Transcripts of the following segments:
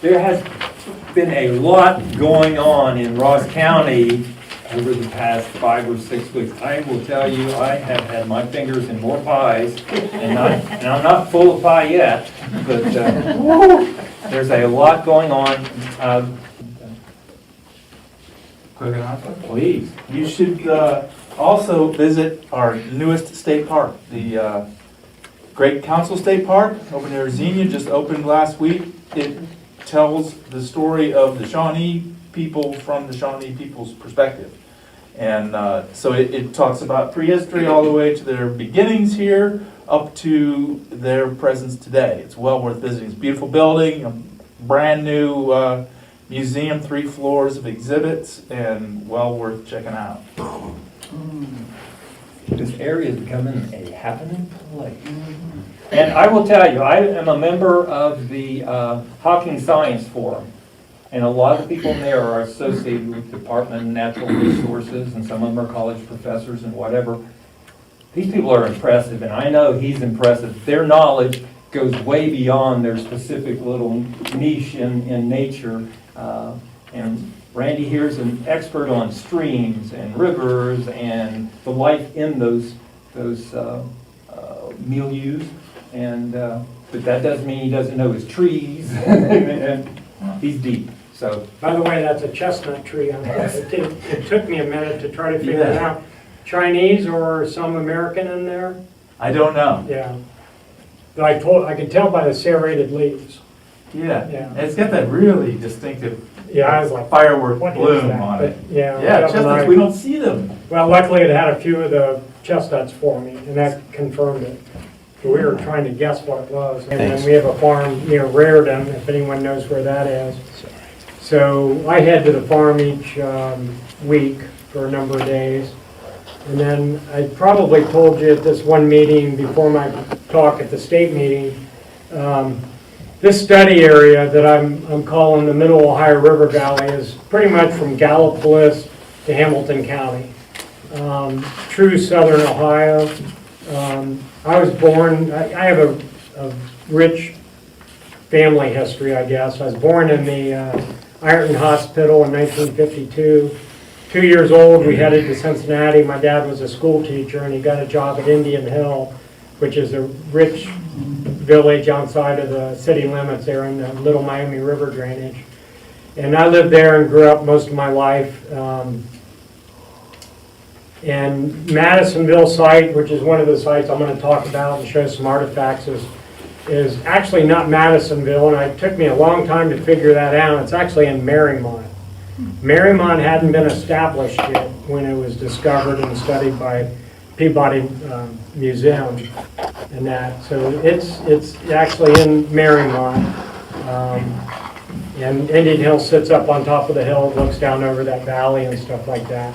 There has been a lot going on in Ross County over the past 5 or 6 weeks. I will tell you, I have had my fingers in more pies, and I'm not full of pie yet, but there's a lot going on. Quick announcement. Please. You should also visit our newest state park, the Great Council State Park over near Xenia, just opened last week. It tells the story of the Shawnee people from the Shawnee people's perspective. And so it talks about prehistory all the way to their beginnings here up to their presence today. It's well worth visiting. It's a beautiful building, a brand new museum, 3 floors of exhibits, and well worth checking out. This area is becoming a happening place. And I will tell you, I am a member of the Hawking Science Forum. And a lot of the people in there are associated with the Department of Natural Resources, and some of them are college professors and whatever. These people are impressive, and I know he's impressive. Their knowledge goes way beyond their specific little niche in nature. And Randy here is an expert on streams and rivers and the life in those milieux. And but that doesn't mean he doesn't know his trees. And he's deep. So, by the way, that's a chestnut tree. It took me a minute to try to figure it out. Chinese or some American in there? I don't know. Yeah. But I could tell by the serrated leaves. Yeah. Yeah. It's got that really distinctive I was like, firework what is bloom that? on it. But, yeah, chestnuts, we don't see them. Well, luckily it had a few of the chestnuts for me, and that confirmed it. So we were trying to guess what it was. And then we have a farm near Raritan, if anyone knows where that is. So I head to the farm each week for a number of days. And then I probably told you at this one meeting before my talk at the state meeting, this study area that I'm calling the Middle Ohio River Valley is pretty much from Gallipolis to Hamilton County. True southern Ohio. I was born, I have a rich family history, I guess. I was born in the Ironton Hospital in 1952. 2 years old, we headed to Cincinnati. My dad was a school teacher, and he got a job at Indian Hill, which is a rich village outside of the city limits there in the Little Miami River drainage. And I lived there and grew up most of my life. And Madisonville site, which is one of the sites I'm going to talk about and show some artifacts, is actually not Madisonville, and it took me a long time to figure that out. It's actually in Marymount. Marymount hadn't been established yet when it was discovered and studied by Peabody Museum and that. So it's actually in Marymount. And Indian Hill sits up on top of the hill, looks down over that valley and stuff like that.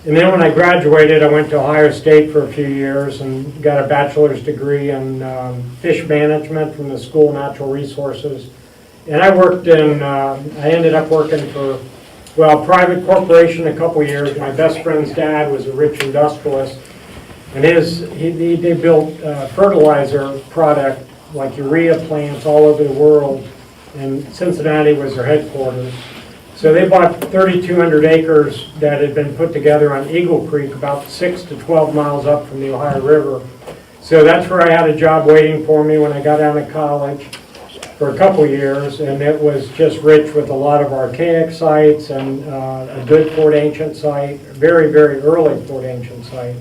And then when I graduated, I went to Ohio State for a few years and got a bachelor's degree in fish management from the School of Natural Resources. And I ended up working for, a private corporation a couple years. My best friend's dad was a rich industrialist. And they built fertilizer product like urea plants all over the world. And Cincinnati was their headquarters. So they bought 3,200 acres that had been put together on Eagle Creek, about 6 to 12 miles up from the Ohio River. So that's where I had a job waiting for me when I got out of college for a couple years, and it was just rich with a lot of archaic sites and a good Fort Ancient site, very, very early Fort Ancient site.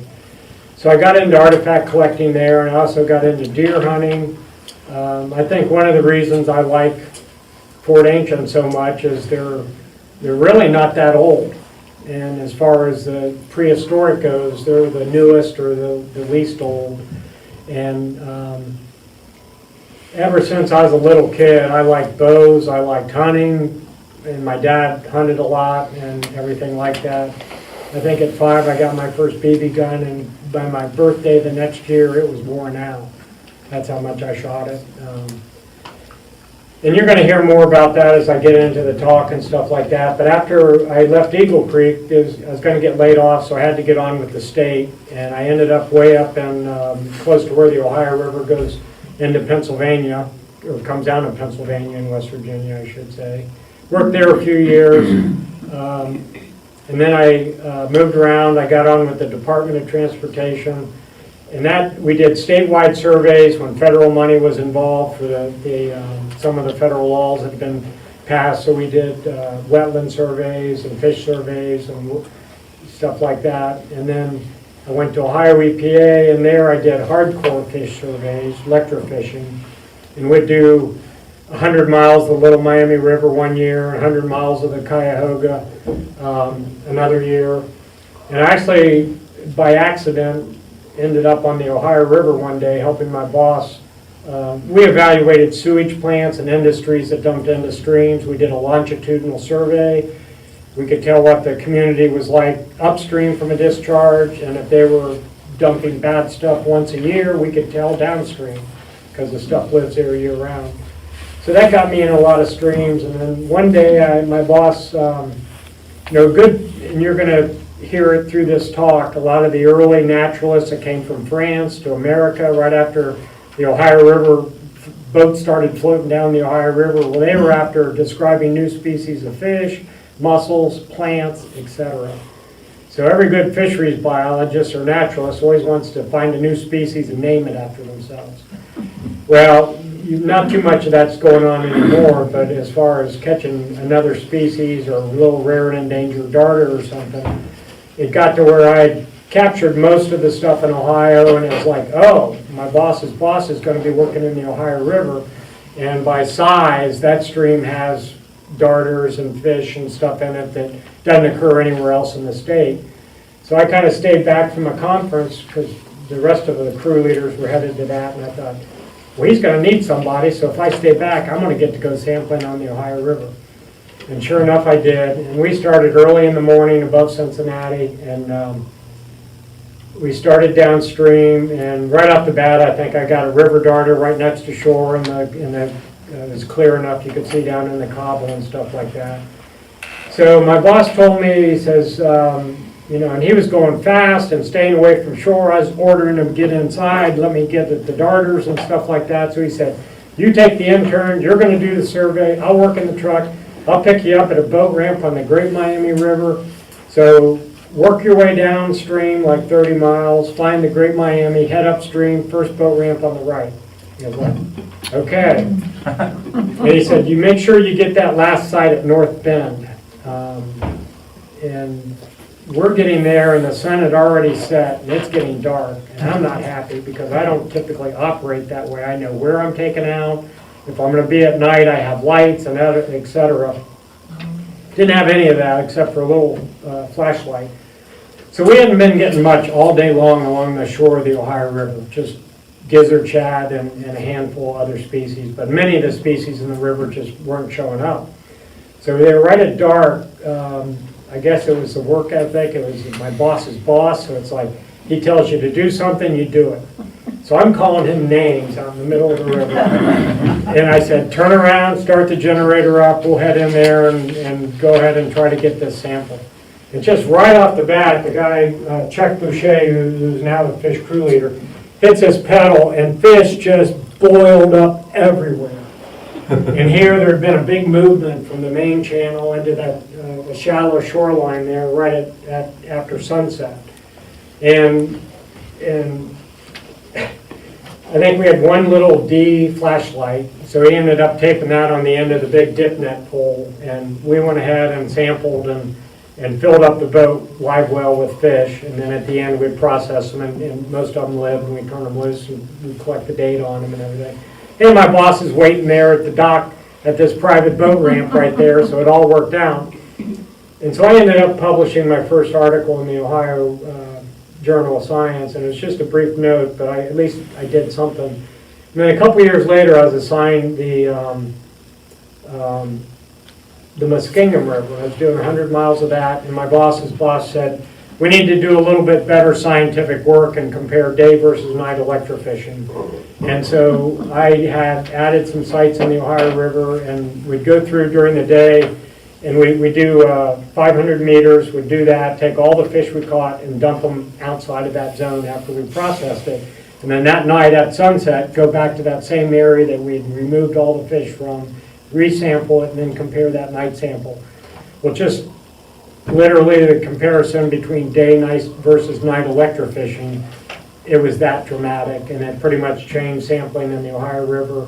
So I got into artifact collecting there, and I also got into deer hunting. I think one of the reasons I like Fort Ancient so much is they're really not that old. And as far as the prehistoric goes, they're the newest or the least old. And ever since I was a little kid, I liked bows, I liked hunting, and my dad hunted a lot and everything like that. I think at 5 I got my first BB gun, and by my birthday the next year it was worn out. That's how much I shot it. And you're going to hear more about that as I get into the talk and stuff like that. But after I left Eagle Creek, I was going to get laid off, so I had to get on with the state. And I ended up way up in close to where the Ohio River goes into Pennsylvania, or comes down to Pennsylvania and West Virginia, I should say. Worked there a few years, and then I moved around. I got on with the Department of Transportation, and that we did statewide surveys when federal money was involved for some of the federal laws that had been passed. So we did wetland surveys and fish surveys and stuff like that. And then I went to Ohio EPA, and there I did hardcore fish surveys, electrofishing, and we'd do 100 miles of the Little Miami River one year, 100 miles of the Cuyahoga another year. And actually, by accident, ended up on the Ohio River one day helping my boss. We evaluated sewage plants and industries that dumped into streams. We did a longitudinal survey. We could tell what the community was like upstream from a discharge, and if they were dumping bad stuff once a year, we could tell downstream because the stuff lives there year round. So that got me in a lot of streams, and then one day my boss, good, and you're going to hear it through this talk, a lot of the early naturalists that came from France to America right after the Ohio River, boats started floating down the Ohio River. Well, they were after describing new species of fish, mussels, plants, etc. So every good fisheries biologist or naturalist always wants to find a new species and name it after themselves. Well, not too much of that's going on anymore, but as far as catching another species or a little rare and endangered darter or something, it got to where I captured most of the stuff in Ohio, and it was like, oh, my boss's boss is going to be working in the Ohio River, and by size, that stream has darters and fish and stuff in it that doesn't occur anywhere else in the state. So I kind of stayed back from a conference because the rest of the crew leaders were headed to that, and I thought, well, he's going to need somebody, so if I stay back, I'm going to get to go sampling on the Ohio River. And sure enough, I did. And we started early in the morning above Cincinnati, and we started downstream. And right off the bat, I think I got a river darter right next to shore, and it was clear enough you could see down in the cobble and stuff like that. So my boss told me, he says, and he was going fast and staying away from shore. I was ordering him to get inside, let me get the darters and stuff like that. So he said, you take the intern, you're going to do the survey, I'll work in the truck, I'll pick you up at a boat ramp on the Great Miami River. So work your way downstream like 30 miles, find the Great Miami, head upstream, first boat ramp on the right. I was like, okay. And he said, you make sure you get that last site at North Bend. And we're getting there, and the sun had already set, and it's getting dark. And I'm not happy because I don't typically operate that way. I know where I'm taking out. If I'm going to be at night, I have lights and etc. Didn't have any of that except for a little flashlight. So we hadn't been getting much all day long along the shore of the Ohio River, just gizzard shad and a handful of other species. But many of the species in the river just weren't showing up. So they were right at dark. I guess it was the work ethic. It was my boss's boss. So it's like he tells you to do something, you do it. So I'm calling him names out in the middle of the river. And I said, turn around, start the generator up, we'll head in there and go ahead and try to get this sample. And just right off the bat, the guy, Chuck Boucher, who's now the fish crew leader, hits his pedal and fish just boiled up everywhere. And here there had been a big movement from the main channel into that the shallow shoreline there right at after sunset. And I think we had one little D flashlight, so he ended up taping that on the end of the big dip net pole, and we went ahead and sampled and filled up the boat live well with fish, and then at the end we'd process them, and most of them lived, and we'd turn them loose and we'd collect the data on them and everything. And my boss is waiting there at the dock at this private boat ramp right there, so it all worked out. And so I ended up publishing my first article in the Ohio Journal of Science, and it was just a brief note, but at least I did something. And then a couple years later, I was assigned the Muskingum River. I was doing 100 miles of that, and my boss's boss said, we need to do a little bit better scientific work and compare day versus night electrofishing. And so I had added some sites in the Ohio River, and we'd go through during the day, and we do 500 meters, we'd do that, take all the fish we caught and dump them outside of that zone after we processed it. And then that night at sunset, go back to that same area that we had removed all the fish from, resample it, and then compare that night sample. Well, just literally the comparison between day, night versus night electrofishing, it was that dramatic, and it pretty much changed sampling in the Ohio River.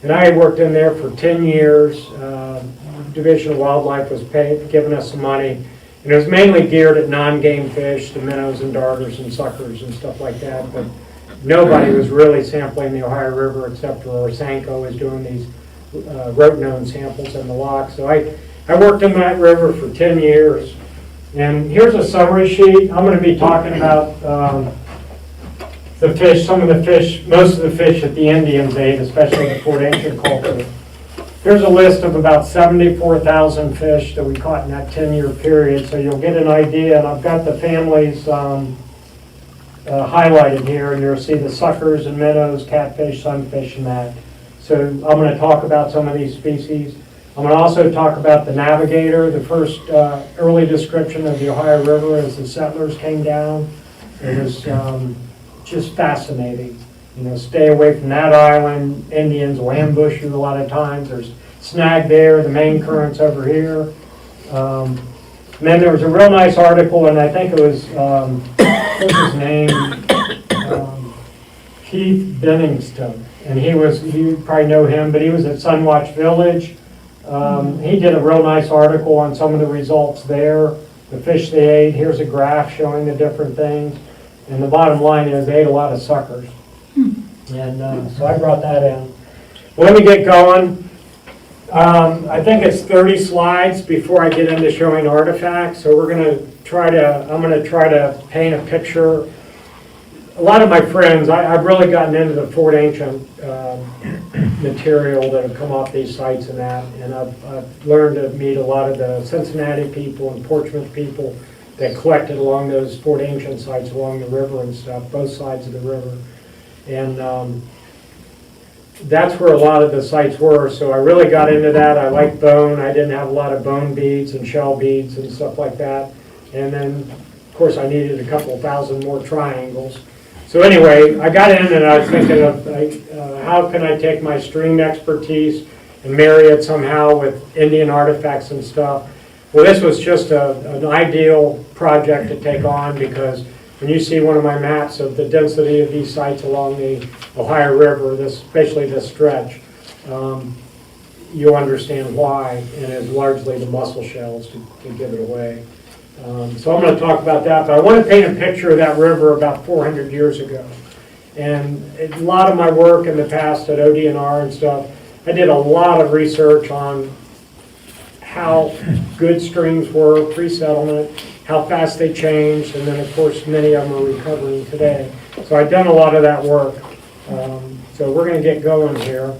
And I had worked in there for 10 years. Division of Wildlife was giving us some money. And it was mainly geared at non-game fish, the minnows and darters and suckers and stuff like that. But nobody was really sampling the Ohio River except for Orsanko was doing these rotenone samples in the lock. So I worked in that river for 10 years. And here's a summary sheet. I'm going to be talking about the fish, some of the fish, most of the fish that the Indians ate, especially the Fort Ancient culture. Here's a list of about 74,000 fish that we caught in that 10-year period, so you'll get an idea. And I've got the families highlighted here, and you'll see the suckers and minnows, catfish, sunfish, and that. So I'm going to talk about some of these species. I'm going to also talk about the navigator, the first early description of the Ohio River as the settlers came down. It was just fascinating. You know, stay away from that island. Indians will ambush you a lot of times. There's snag there, the main current's over here. And then there was a real nice article, and I think it was, what's his name? Keith Benningston. And you probably know him, but he was at Sunwatch Village. He did a real nice article on some of the results there, the fish they ate. Here's a graph showing the different things. And the bottom line is they ate a lot of suckers. And so I brought that in. Well, let me get going. I think it's 30 slides before I get into showing artifacts. So I'm going to try to paint a picture. A lot of my friends, I've really gotten into the Fort Ancient material that have come off these sites and that. And I've learned to meet a lot of the Cincinnati people and Portsmouth people that collected along those Fort Ancient sites along the river and stuff, both sides of the river. And that's where a lot of the sites were, so I really got into that. I like bone. I didn't have a lot of bone beads and shell beads and stuff like that. And then, of course, I needed a couple thousand more triangles. So anyway, I got in and I was thinking of how can I take my string expertise and marry it somehow with Indian artifacts and stuff. Well, this was just an ideal project to take on, because when you see one of my maps of the density of these sites along the Ohio River, especially this stretch, you'll understand why, and it's largely the mussel shells to give it away. So I'm going to talk about that, but I want to paint a picture of that river about 400 years ago. And a lot of my work in the past at ODNR and stuff, I did a lot of research on how good streams were pre-settlement, how fast they changed, and then of course many of them are recovering today. So I've done a lot of that work. So we're going to get going here.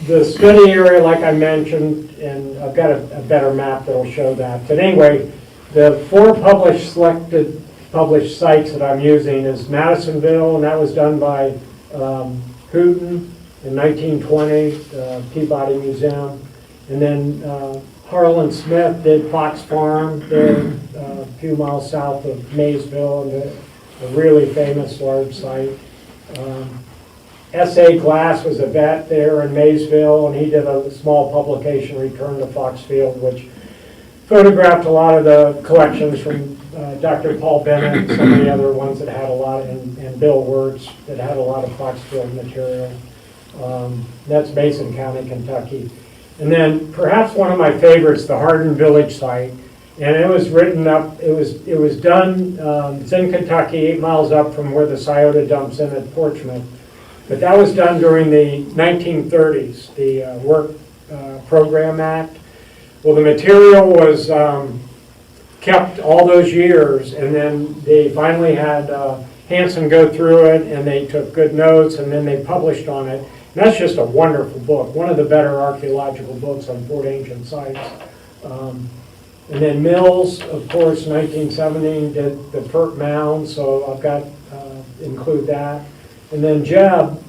The study area, like I mentioned, and I've got a better map that'll show that. But anyway, the 4 selected published sites that I'm using is Madisonville, and that was done by Hooten in 1920, Peabody Museum. And then Harlan Smith did Fox Farm there, a few miles south of Maysville, and a really famous large site. S.A. Glass was a vet there in Maysville, and he did a small publication, Return to Foxfield, which photographed a lot of the collections from Dr. Paul Bennett and some of the other ones that had a lot, and Bill Wirtz that had a lot of Foxfield material. That's Mason County, Kentucky. And then perhaps one of my favorites, the Hardin Village site. And it was written up, it was done, it's in Kentucky, 8 miles up from where the Scioto dumps in at Portsmouth. But that was done during the 1930s, the Work Program Act. Well, the material was kept all those years, and then they finally had Hansen go through it, and they took good notes, and then they published on it. And that's just a wonderful book, one of the better archaeological books on Fort Ancient sites. And then Mills, of course, 1970 did the Pert Mound, so I've got include that. And then Jeb,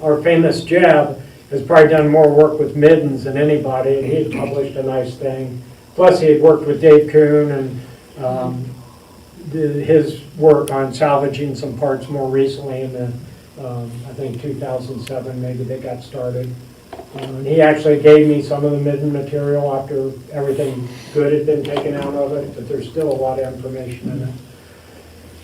our famous Jeb, has probably done more work with middens than anybody, and he had published a nice thing. Plus, he had worked with Dave Kuhn and his work on salvaging some parts more recently in the, I think 2007, maybe they got started. And he actually gave me some of the midden material after everything good had been taken out of it, but there's still a lot of information in it.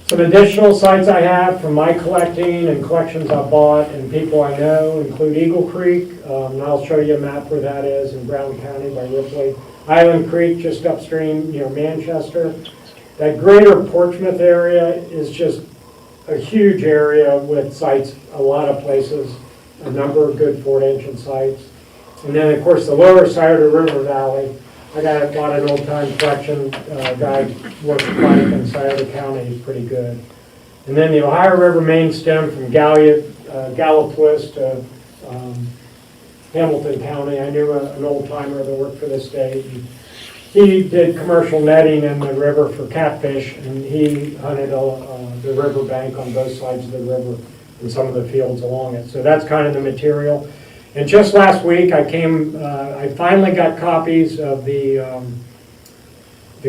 Some additional sites I have from my collecting and collections I bought and people I know include Eagle Creek, and I'll show you a map where that is in Brown County by Ripley. Island Creek, just upstream near Manchester. That greater Portsmouth area is just a huge area with sites, a lot of places, a number of good Fort Ancient sites. And then, of course, the lower side of the river valley. I got an old-time collection, guy works bike in Scioto County, he's pretty good. And then the Ohio River main stem from Gallipolis to Hamilton County. I knew an old-timer that worked for the state. He did commercial netting in the river for catfish, and he hunted the river bank on both sides of the river and some of the fields along it. So that's kind of the material. And just last week, I finally got copies of the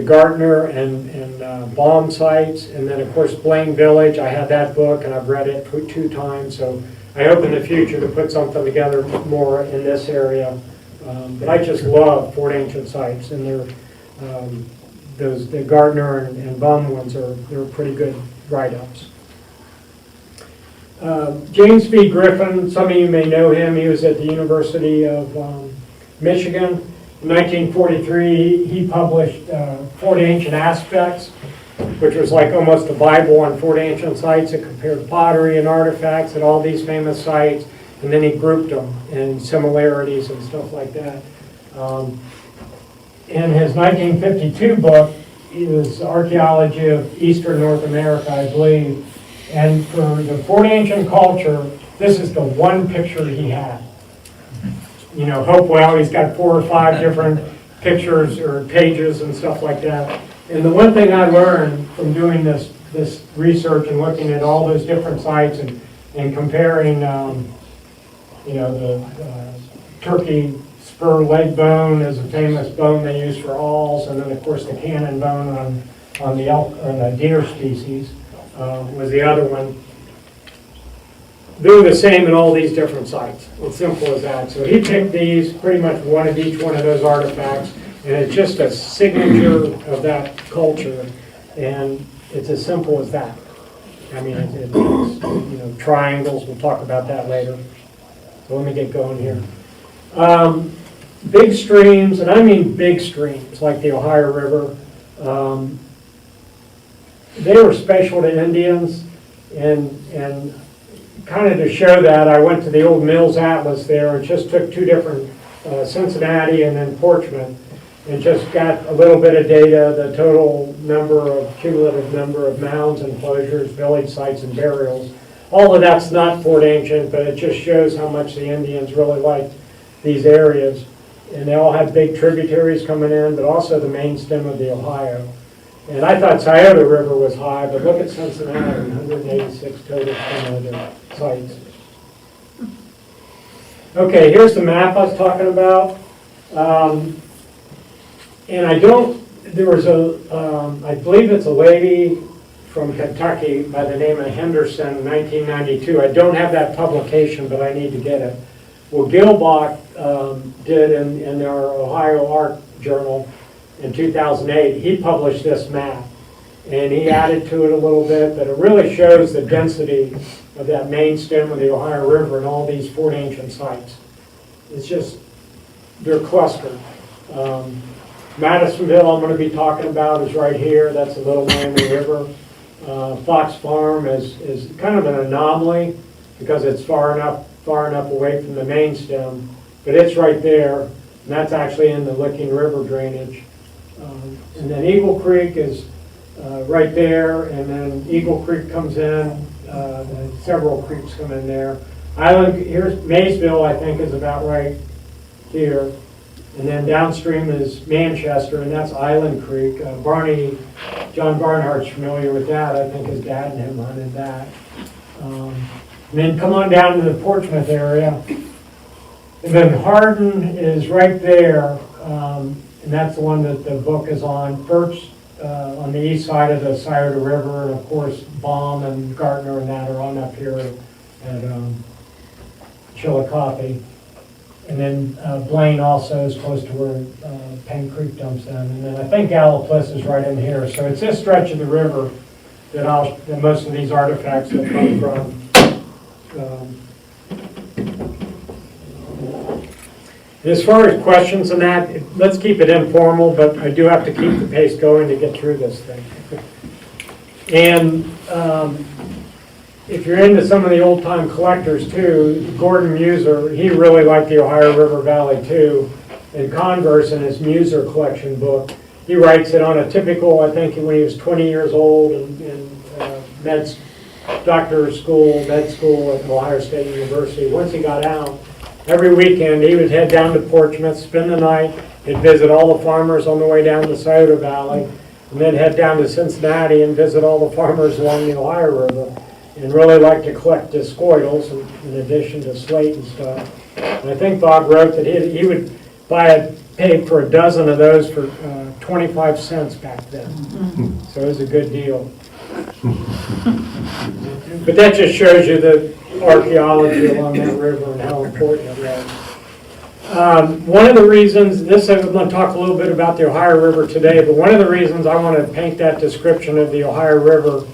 Gardner and Baum sites, and then of course Blaine Village. I had that book, and I've read it 2 times. So I hope in the future to put something together more in this area. But I just love Fort Ancient sites, and the Gardner and Baum ones they're pretty good write-ups. James B. Griffin, some of you may know him. He was at the University of Michigan. In 1943, he published Fort Ancient Aspects, which was like almost a Bible on Fort Ancient sites. It compared pottery and artifacts at all these famous sites, and then he grouped them in similarities and stuff like that. In his 1952 book, it was Archaeology of Eastern North America, I believe. And for the Fort Ancient culture, this is the one picture he had. You know, Hopewell, he's got 4 or 5 different pictures or pages and stuff like that. And the one thing I learned from doing this research and looking at all those different sites and comparing, you know, the turkey spur leg bone is a famous bone they use for awls, and then of course the cannon bone on the elk or the deer species. Was the other one. They're the same in all these different sites. It's simple as that. So he picked these, pretty much one of each one of those artifacts, and it's just a signature of that culture, and it's as simple as that. I mean, it's you know, triangles. We'll talk about that later. So let me get going here. Big streams, and I mean big streams, like the Ohio River. They were special to Indians, and kind of to show that, I went to the old Mills Atlas there and just took 2 different, Cincinnati and then Portsmouth, and just got a little bit of data, the total cumulative number of mounds, enclosures, village sites, and burials. All of that's not Fort Ancient, but it just shows how much the Indians really liked these areas. And they all had big tributaries coming in, but also the main stem of the Ohio. And I thought Scioto River was high, but look at Cincinnati, 186 total cumulative sites. Okay, here's the map I was talking about. And there was I believe it's a lady from Kentucky by the name of Henderson in 1992. I don't have that publication, but I need to get it. Well, Gilbach did in our Ohio Art Journal in 2008, he published this map, and he added to it a little bit, but it really shows the density of that main stem of the Ohio River and all these Fort Ancient sites. It's just, they're clustered. Madisonville, I'm going to be talking about, is right here. That's the Little Miami River. Fox Farm is kind of an anomaly because it's far enough away from the main stem, but it's right there, and that's actually in the Licking River drainage. And then Eagle Creek is right there, and then Eagle Creek comes in, several creeks come in there. Here's Maysville, I think, is about right here. And then downstream is Manchester, and that's Island Creek. John Barnhart's familiar with that. I think his dad and him hunted that. And then come on down to the Portsmouth area. And then Hardin is right there, and that's the one that the book is on. Birch on the east side of the Scioto River, and of course, Baum and Gardner and that are on up here at Chillicothe. And then Blaine also is close to where Penn Creek dumps in. And then I think Gallipolis is right in here. So it's this stretch of the river that most of these artifacts will come from. As far as questions and that, let's keep it informal, but I do have to keep the pace going to get through this thing. And if you're into some of the old-time collectors too, Gordon Muser, he really liked the Ohio River Valley too. And Converse, in his Muser collection book, he writes it on a typical, I think when he was 20 years old in doctor's school, med school at Ohio State University. Once he got out, every weekend he would head down to Portsmouth, spend the night, he'd visit all the farmers on the way down the Scioto Valley, and then head down to Cincinnati and visit all the farmers along the Ohio River, and really liked to collect discoidals in addition to slate and stuff. And I think Bob wrote that he would pay for a dozen of those for 25 cents back then. So it was a good deal. But that just shows you the archaeology along that river and how important it was. One of the reasons, I'm going to talk a little bit about the Ohio River today, but one of the reasons I want to paint that description of the Ohio River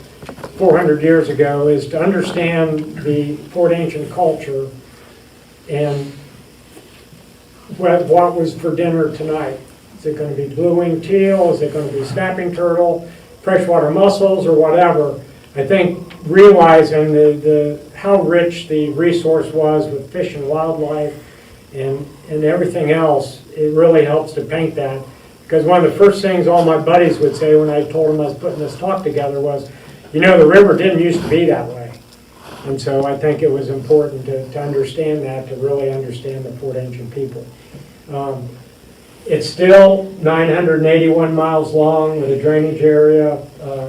400 years ago is to understand the Fort Ancient culture and what was for dinner tonight. Is it going to be blue-winged teal? Is it going to be snapping turtle, freshwater mussels, or whatever? I think realizing how rich the resource was with fish and wildlife and everything else, it really helps to paint that. Because one of the first things all my buddies would say when I told them I was putting this talk together was, you know, the river didn't used to be that way. And so I think it was important to understand that, to really understand the Fort Ancient people. It's still 981 miles long with a drainage area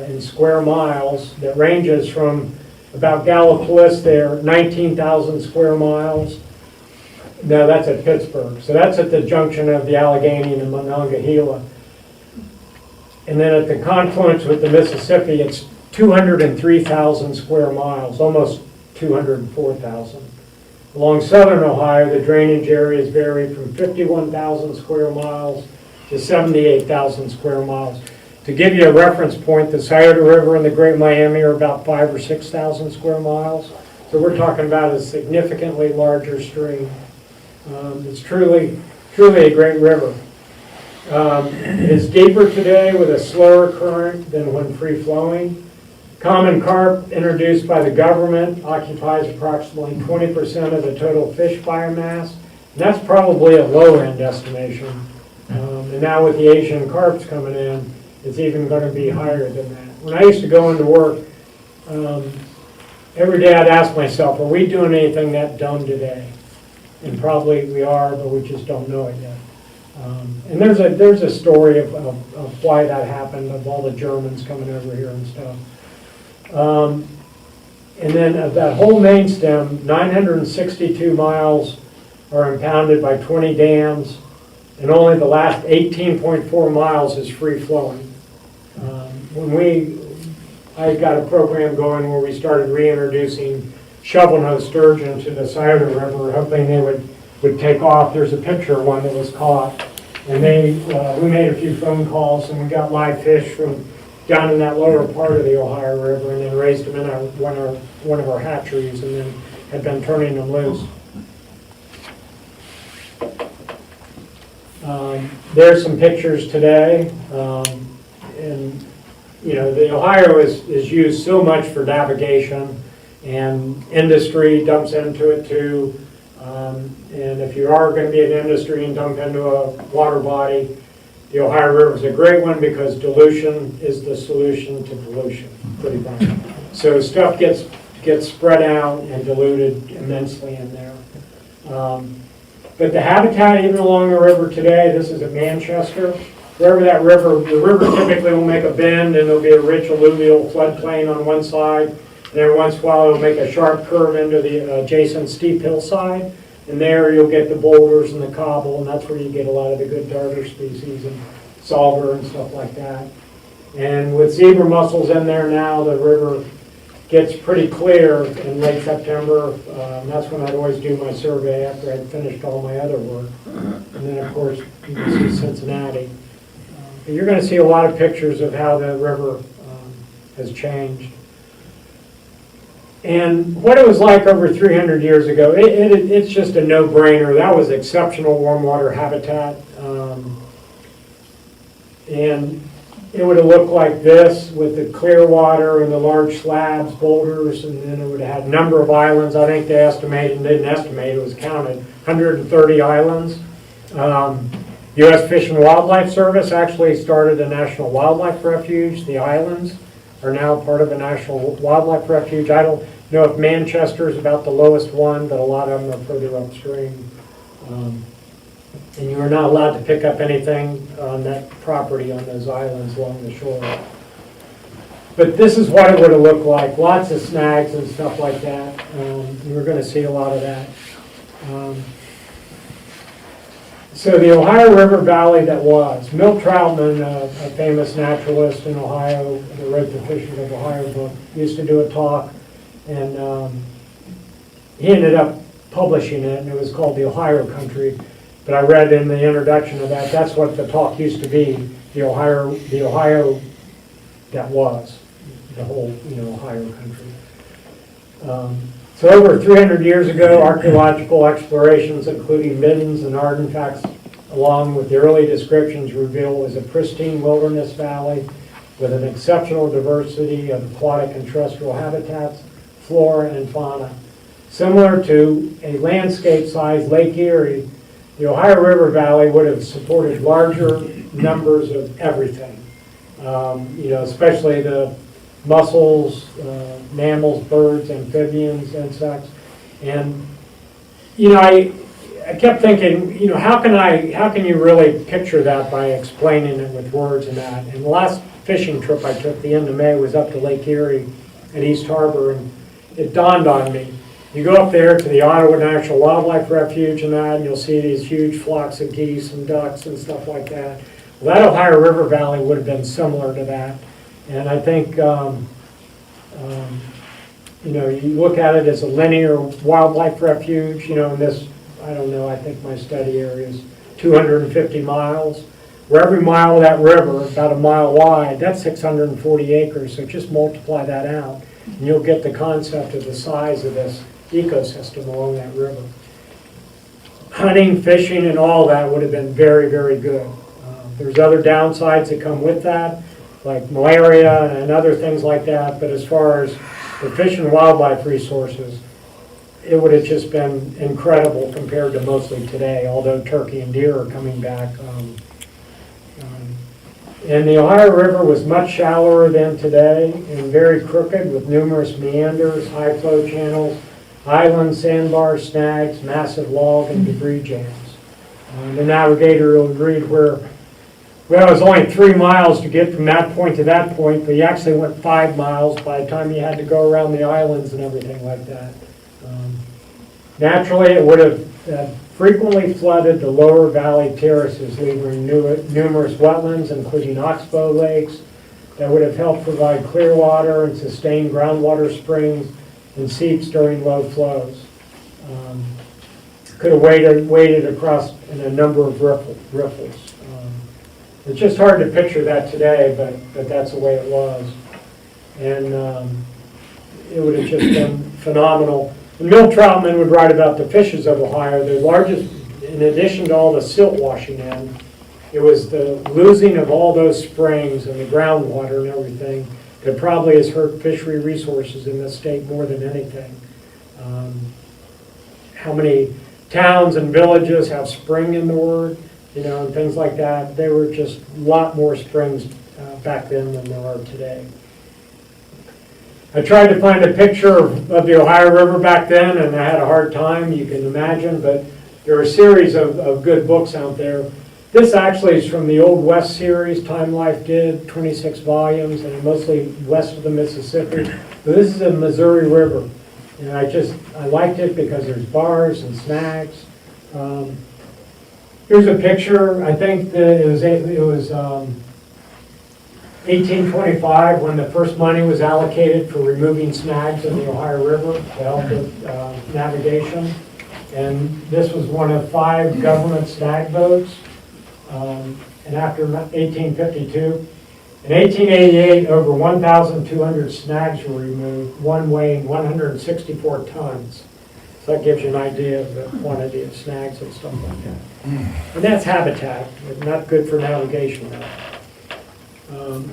in square miles that ranges from about Gallipolis there, 19,000 square miles. No, that's at Pittsburgh. So that's at the junction of the Allegheny and Monongahela. And then at the confluence with the Mississippi, it's 203,000 square miles, almost 204,000. Along southern Ohio, the drainage areas vary from 51,000 square miles to 78,000 square miles. To give you a reference point, the Scioto River and the Great Miami are about 5,000 or 6,000 square miles. So we're talking about a significantly larger stream. It's truly a great river. It is deeper today with a slower current than when free-flowing. Common carp, introduced by the government, occupies approximately 20% of the total fish biomass. And that's probably a low-end estimation. And now with the Asian carps coming in, it's even going to be higher than that. When I used to go into work, every day I'd ask myself, are we doing anything that dumb today? And probably we are, but we just don't know it yet. And there's a story of why that happened, of all the Germans coming over here and stuff. And then of that whole main stem, 962 miles are impounded by 20 dams, and only the last 18.4 miles is free flowing. I got a program going where we started reintroducing shovel-nosed sturgeon to the Scioto River, hoping they would take off. There's a picture of one that was caught, and we made a few phone calls, and we got live fish from down in that lower part of the Ohio River, and then raised them in one of our hatcheries, and then had been turning them loose. There's some pictures today, and you know, the Ohio is used so much for navigation, and industry dumps into it too. And if you are going to be an industry and dump into a water body, the Ohio River is a great one because dilution is the solution to pollution, pretty much. So stuff gets spread out and diluted immensely in there. But the habitat even along the river today, this is at Manchester, wherever the river typically will make a bend and there'll be a rich alluvial floodplain on one side, and every once in a while it'll make a sharp curve into the adjacent steep hillside, and there you'll get the boulders and the cobble, and that's where you get a lot of the good darter species and solver and stuff like that. And with zebra mussels in there now, the river gets pretty clear in late September. That's when I'd always do my survey after I'd finished all my other work. And then, of course, you can see Cincinnati. But you're going to see a lot of pictures of how the river has changed. And what it was like over 300 years ago, it's just a no-brainer. That was exceptional warm water habitat. And it would have looked like this with the clear water and the large slabs, boulders, and then it would have had a number of islands. I think they estimated, didn't estimate, it was counted, 130 islands. U.S. Fish and Wildlife Service actually started a national wildlife refuge. The islands are now part of a national wildlife refuge. I don't know if Manchester is about the lowest one, but a lot of them are further upstream. And you are not allowed to pick up anything on that property on those islands along the shore. But this is what it would have looked like. Lots of snags and stuff like that. We're going to see a lot of that. So the Ohio River Valley that was. Milt Troutman, a famous naturalist in Ohio, who wrote the Fishes of Ohio book, used to do a talk. And he ended up publishing it, and it was called The Ohio Country. But I read in the introduction of that, that's what the talk used to be, the Ohio that was, the whole, Ohio country. So over 300 years ago, archaeological explorations, including middens and artifacts, along with the early descriptions, reveal it was a pristine wilderness valley with an exceptional diversity of aquatic and terrestrial habitats, flora and fauna. Similar to a landscape-sized Lake Erie, the Ohio River Valley would have supported larger numbers of everything. Especially the mussels, mammals, birds, amphibians, insects. And, I kept thinking, how can you really picture that by explaining it with words and that? And the last fishing trip I took, the end of May, was up to Lake Erie at East Harbor, and it dawned on me. You go up there to the Ottawa National Wildlife Refuge and that, and you'll see these huge flocks of geese and ducks and stuff like that. Well, that Ohio River Valley would have been similar to that. And I think, you look at it as a linear wildlife refuge, and this, I don't know, I think my study area is 250 miles. Where every mile of that river, about a mile wide, that's 640 acres, so just multiply that out, and you'll get the concept of the size of this ecosystem along that river. Hunting, fishing, and all that would have been very, very good. There's other downsides that come with that, like malaria and other things like that, but as far as the fish and wildlife resources, it would have just been incredible compared to mostly today, although turkey and deer are coming back. And the Ohio River was much shallower than today and very crooked with numerous meanders, high flow channels, islands, sandbars, snags, massive log and debris jams. The navigator will read where, well, it was only 3 miles to get from that point to that point, but you actually went 5 miles by the time you had to go around the islands and everything like that. Naturally, it would have frequently flooded the lower valley terraces, leaving numerous wetlands, including oxbow lakes, that would have helped provide clear water and sustain groundwater springs and seeps during low flows. Could have waded across in a number of riffles. It's just hard to picture that today, but that's the way it was. And it would have just been phenomenal. And Milt Troutman would write about the fishes of Ohio, the largest, in addition to all the silt washing in, it was the losing of all those springs and the groundwater and everything that probably has hurt fishery resources in this state more than anything. How many towns and villages have spring in the word, and things like that. There were just a lot more springs back then than there are today. I tried to find a picture of the Ohio River back then, and I had a hard time, you can imagine, but there are a series of good books out there. This actually is from the Old West series, Time Life did, 26 volumes, and mostly west of the Mississippi. But this is the Missouri River, and I liked it because there's bars and snags. Here's a picture. I think that it was 1825, when the first money was allocated for removing snags in the Ohio River to help with navigation. And this was one of 5 government snag boats. And after 1852, in 1888, over 1,200 snags were removed, one weighing 164 tons. So that gives you an idea of the quantity of snags and stuff like that. And that's habitat, but not good for navigation though.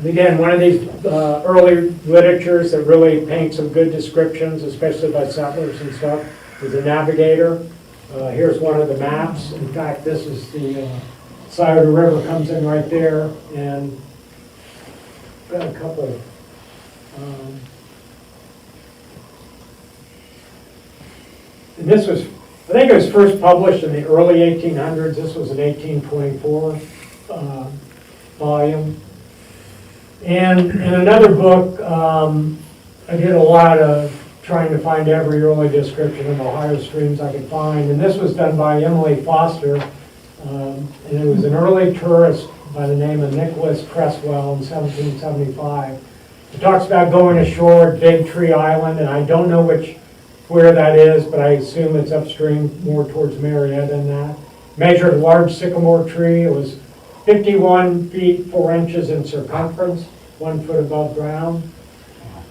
Again, one of these early literatures that really paints some good descriptions, especially by settlers and stuff, is the Navigator. Here's one of the maps. In fact, this is the Scioto River comes in right there, and got a couple. And this was, I think it was first published in the early 1800s. This was an 1824 volume. And in another book, I did a lot of trying to find every early description of Ohio streams I could find. And this was done by Emily Foster. And it was an early tourist by the name of Nicholas Cresswell in 1775. It talks about going ashore at Big Tree Island, and I don't know where that is, but I assume it's upstream more towards Marietta than that. Measured a large sycamore tree. It was 51 feet 4 inches in circumference, 1 foot above ground.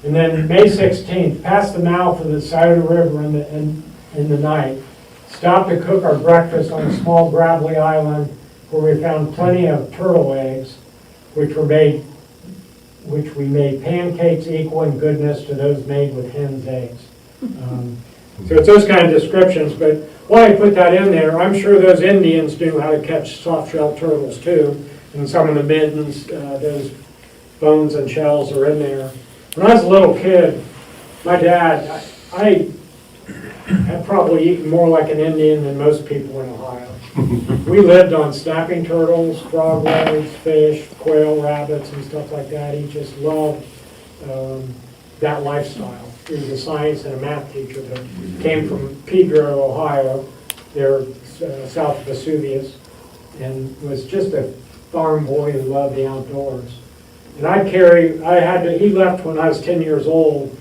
And then May 16th, past the mouth of the Scioto River in the night, stopped to cook our breakfast on a small gravelly island where we found plenty of turtle eggs, which we made pancakes equal in goodness to those made with hen's eggs. So it's those kind of descriptions, but why I put that in there, I'm sure those Indians knew how to catch soft-shell turtles too, and some of the middens, those bones and shells are in there. When I was a little kid, my dad, I had probably eaten more like an Indian than most people in Ohio. We lived on snapping turtles, frog legs, fish, quail, rabbits, and stuff like that. He just loved that lifestyle. He was a science and a math teacher that came from Pedro, Ohio, there south of Vesuvius, and was just a farm boy who loved the outdoors. And he left when I was 10 years old.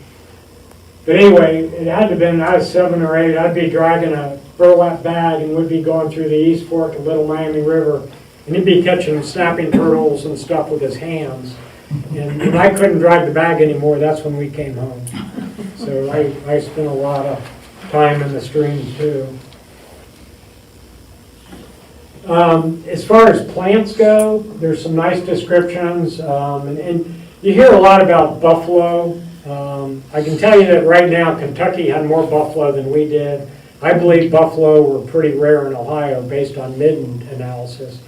But anyway, it had to have been, I was 7 or 8, I'd be dragging a burlap bag and we'd be going through the East Fork of Little Miami River, and he'd be catching snapping turtles and stuff with his hands. And when I couldn't drag the bag anymore, that's when we came home. So I spent a lot of time in the streams too. As far as plants go, there's some nice descriptions, and you hear a lot about buffalo. I can tell you that right now Kentucky had more buffalo than we did. I believe buffalo were pretty rare in Ohio based on midden analysis.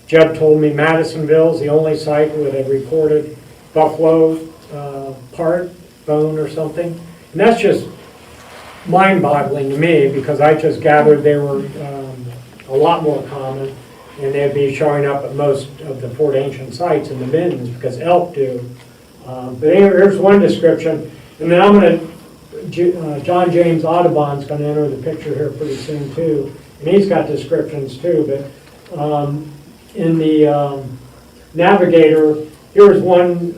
Jeb told me Madisonville is the only site with a recorded buffalo bone or something. And that's just mind-boggling to me because I just gathered they were a lot more common, and they'd be showing up at most of the Fort Ancient sites in the middens because elk do. But here's one description, and then I'm going to, John James Audubon's going to enter the picture here pretty soon too, and he's got descriptions too, but in the Navigator, here's one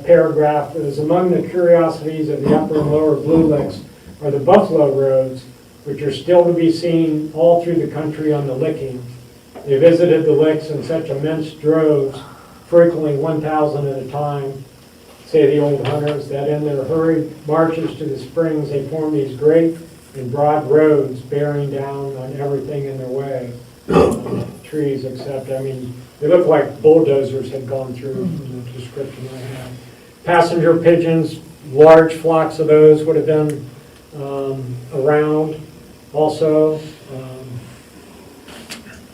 paragraph that is among the curiosities of the upper and lower Blue Licks are the buffalo roads, which are still to be seen all through the country on the Licking. They visited the licks in such immense droves, frequently 1,000 at a time, say the old hunters, that in their hurried marches to the springs they form these great and broad roads bearing down on everything in their way. Trees except, they look like bulldozers had gone through in the description I had. Passenger pigeons, large flocks of those would have been around also.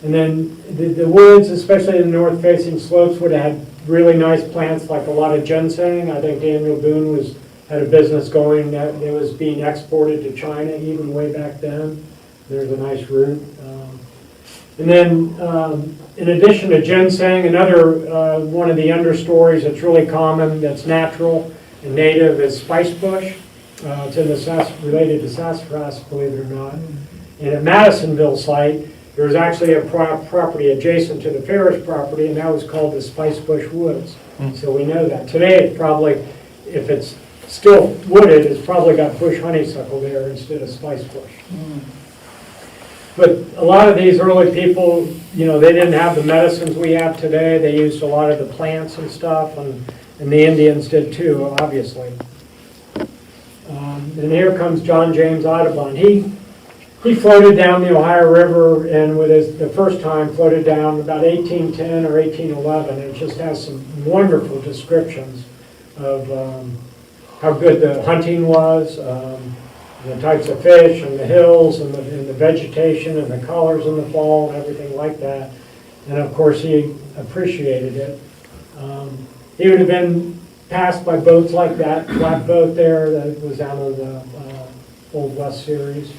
And then the woods, especially in the north-facing slopes, would have had really nice plants like a lot of ginseng. I think Daniel Boone had a business going that it was being exported to China even way back then. There's a nice route. And then in addition to ginseng, another one of the understories that's really common, that's natural and native, is spice bush. It's in the related to sassafras, believe it or not. And at Madisonville site, There was actually a property adjacent to the Ferris property, and that was called the Spice Bush Woods. So we know that. Today, it probably, if it's still wooded, it's probably got bush honeysuckle there instead of spice bush. But a lot of these early people, you know, they didn't have the medicines we have today. They used a lot of the plants and stuff, and the Indians did too, obviously. And here comes John James Audubon. He floated down the Ohio River, and the first time floated down about 1810 or 1811. And it just has some wonderful descriptions of how good the hunting was, the types of fish, and the hills, and the vegetation, and the colors in the fall, and everything like that. And of course, he appreciated it. He would have been passed by boats like that, flatboat there that was out of the Old West series.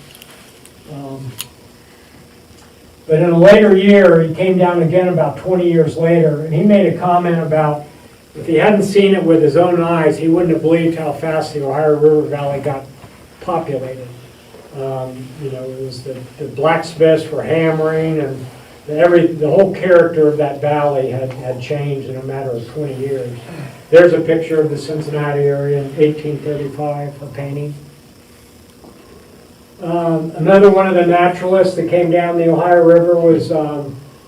But in a later year, he came down again about 20 years later, and he made a comment about if he hadn't seen it with his own eyes, he wouldn't have believed how fast the Ohio River Valley got populated. You know, it was the blacksmiths were hammering, and the whole character of that valley had changed in a matter of 20 years. There's a picture of the Cincinnati area in 1835, a painting. Another one of the naturalists that came down the Ohio River was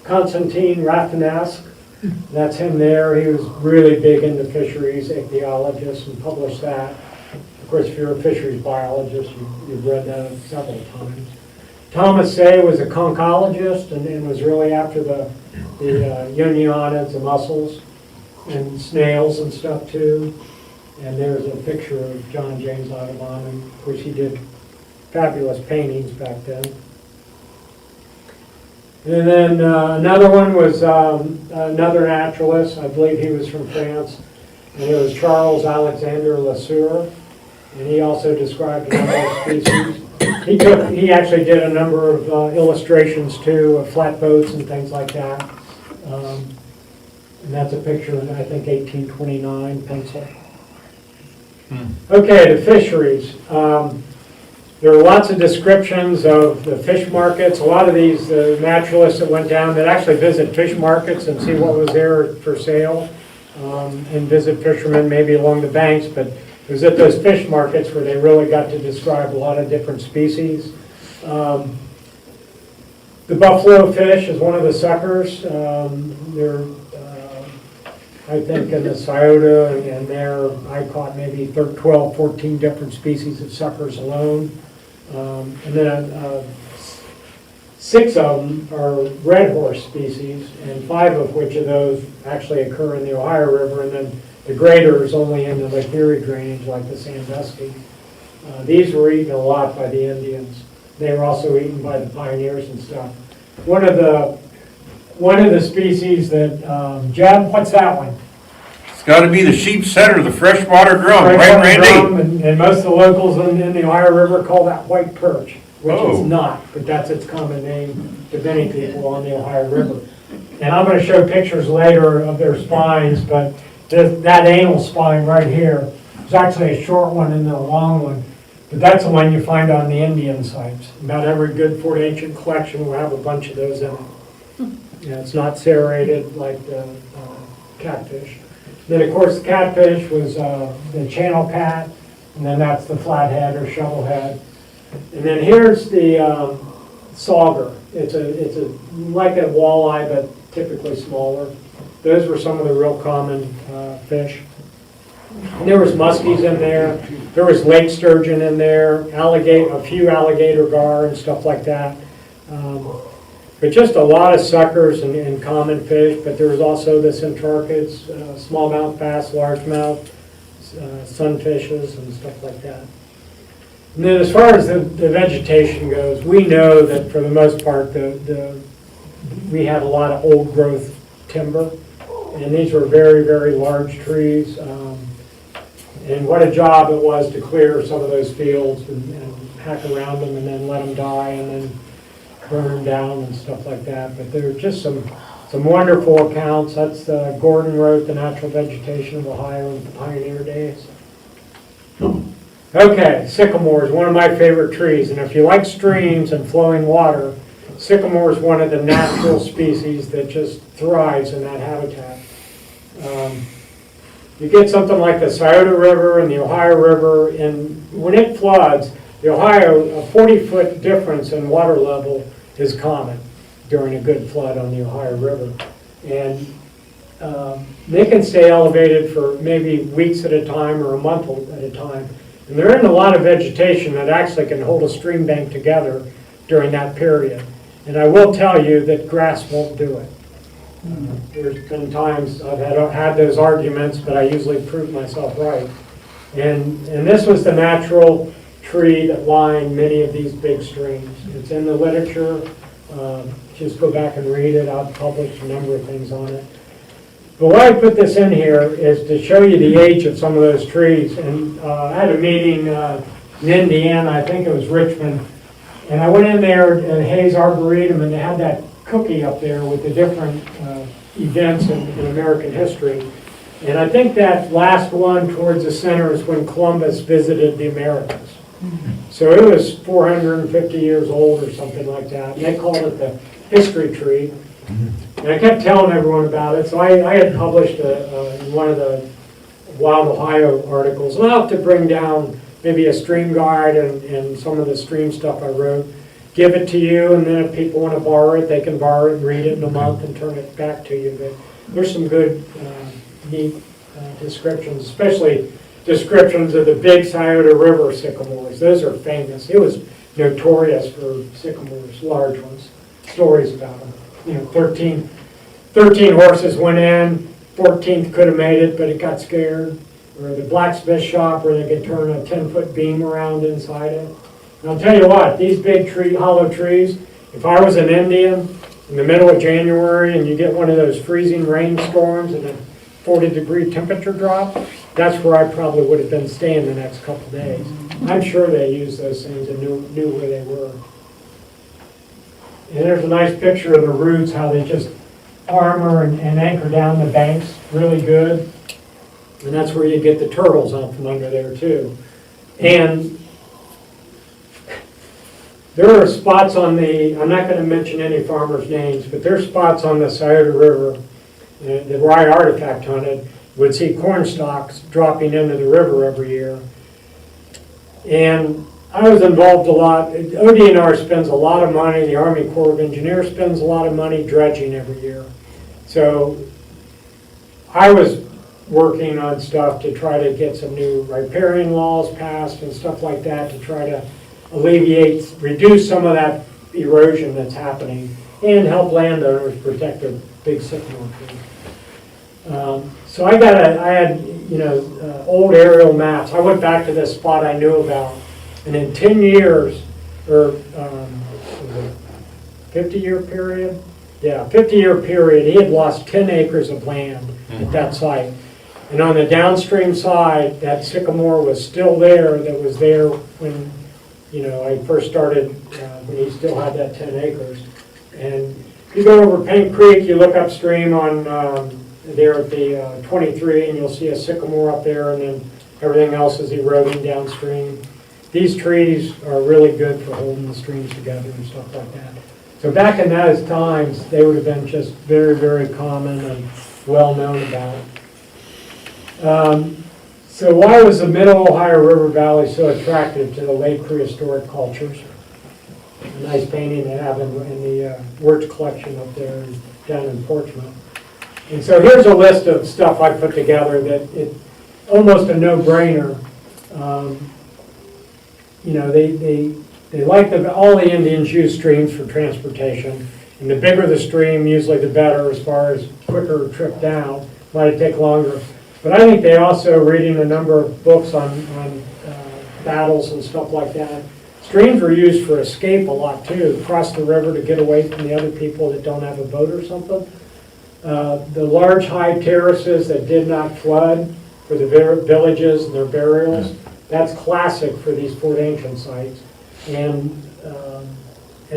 Constantine Rafinesque. That's him there. He was really big into fisheries, ichthyologist, and published that. Of course, if you're a fisheries biologist, you've read that several times. Thomas Say was a conchologist and was really after the unionids, the mussels, and snails and stuff too. And there's a picture of John James Audubon, and of course he did fabulous paintings back then. And then another one was another naturalist. I believe he was from France, and it was Charles Alexander Lesueur, and he also described a number of species. He actually did a number of illustrations too of flatboats and things like that. And that's a picture in, I think, 1829 pencil. Okay, the fisheries. There are lots of descriptions of the fish markets. A lot of these naturalists that went down that actually visit fish markets and see what was there for sale, and visit fishermen maybe along the banks, but it was at those fish markets where they really got to describe a lot of different species. The buffalo fish is one of the suckers. They're, I think in the Scioto and there, I caught maybe 12, 14 different species of suckers alone. And then 6 of them are red horse species, and 5 of which of those actually occur in the Ohio River, and then the greater is only in the Lake Erie drainage, like the Sandusky. These were eaten a lot by the Indians. They were also eaten by the pioneers and stuff. One of the species that, Jeb, what's that one? It's gotta be the sheep setter, the freshwater drum, right, Freshwater drum, Randy? and most of the locals in the Ohio River call that white perch, which Oh. it's not, but that's its common name to many people on the Ohio River. And I'm going to show pictures later of their spines, but that anal spine right here is actually a short one and a long one. But that's the one you find on the Indian sites. About every good Fort Ancient collection will have a bunch of those in it. Yeah, it's not serrated like the catfish. Then, of course, the catfish was the channel cat, and then that's the flathead or shovelhead. And then here's the sauger. It's like a walleye, but typically smaller. Those were some of the real common fish. And there was muskies in there. There was lake sturgeon in there, a few alligator gar and stuff like that. But just a lot of suckers and common fish. But there was also the centrarchids, smallmouth bass, largemouth, sunfishes, and stuff like that. And then as far as the vegetation goes, we know that for the most part we had a lot of old growth timber. And these were very, very large trees. And what a job it was to clear some of those fields and hack around them and then let them die and then burn them down and stuff like that. But there are just some wonderful accounts. That's Gordon wrote The Natural Vegetation of Ohio in the Pioneer Days. Okay, sycamore is one of my favorite trees. And if you like streams and flowing water, sycamore is one of the natural species that just thrives in that habitat. You get something like the Scioto River and the Ohio River, and when it floods, the Ohio, a 40-foot difference in water level is common during a good flood on the Ohio River. And they can stay elevated for maybe weeks at a time or a month at a time. And they're in a lot of vegetation that actually can hold a stream bank together during that period. And I will tell you that grass won't do it. There's been times I've had those arguments, but I usually prove myself right. And this was the natural tree that lined many of these big streams. It's in the literature. Just go back and read it. I've published a number of things on it. But why I put this in here is to show you the age of some of those trees. And I had a meeting in Indiana, I think it was Richmond, and I went in there at Hayes Arboretum, and they had that cookie up there with the different events in American history. And I think that last one towards the center is when Columbus visited the Americas. So it was 450 years old or something like that. And they called it the history tree. And I kept telling everyone about it. So I had published one of the Wild Ohio articles. And I'll have to bring down maybe a stream guide and some of the stream stuff I wrote. Give it to you, and then if people want to borrow it, they can borrow it and read it in a month and turn it back to you. But there's some good, neat descriptions, especially descriptions of the big Scioto River sycamores. Those are famous. It was notorious for sycamores, large ones. Stories about them. 13 horses went in, 14th could have made it, but it got scared. Or the blacksmith shop where they could turn a 10-foot beam around inside it. And I'll tell you what, these big hollow trees, if I was an Indian in the middle of January and you get one of those freezing rainstorms and a 40-degree temperature drop, that's where I probably would have been staying the next couple of days. I'm sure they used those things and knew where they were. And there's a nice picture of the roots, how they just armor and anchor down the banks really good. And that's where you get the turtles out from under there too. And there are spots on I'm not going to mention any farmers' names, but there are spots on the Scioto River where I artifact hunted, would see corn stalks dropping into the river every year. And I was involved a lot. ODNR spends a lot of money, the Army Corps of Engineers spends a lot of money dredging every year. So I was working on stuff to try to get some new riparian laws passed and stuff like that to try to reduce some of that erosion that's happening and help landowners protect their big sycamore trees. So I had old aerial maps. I went back to this spot I knew about, and in 10 years, or 50-year period? Yeah, 50-year period, he had lost 10 acres of land at that site. And on the downstream side, that sycamore was still there, that was there when I first started, when he still had that 10 acres. And you go over Paint Creek, you look upstream on there at the 23, and you'll see a sycamore up there, and then everything else is eroding downstream. These trees are really good for holding the streams together and stuff like that. So back in those times, they would have been just very, very common and well known about. So why was the Middle Ohio River Valley so attractive to the late prehistoric cultures? A nice painting they have in the Wirtz collection up there down in Portsmouth. And so here's a list of stuff I put together that it's almost a no-brainer. They like all the Indians use streams for transportation, and the bigger the stream, usually the better as far as quicker trip down. Might take longer. But I think they also, reading a number of books on battles and stuff like that, streams were used for escape a lot too, cross the river to get away from the other people that don't have a boat or something. The large high terraces that did not flood for the villages and their burials, that's classic for these Fort Ancient sites. And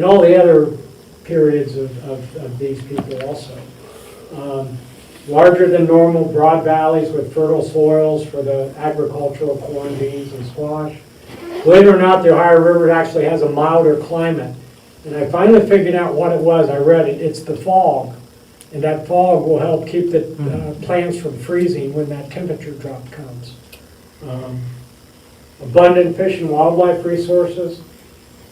all the other periods of these people also. Larger than normal broad valleys with fertile soils for the agricultural corn, beans, and squash. Believe it or not, the Ohio River actually has a milder climate And I finally figured out what it was. I read it. It's the fog. And that fog will help keep the plants from freezing when that temperature drop comes. Abundant fish and wildlife resources.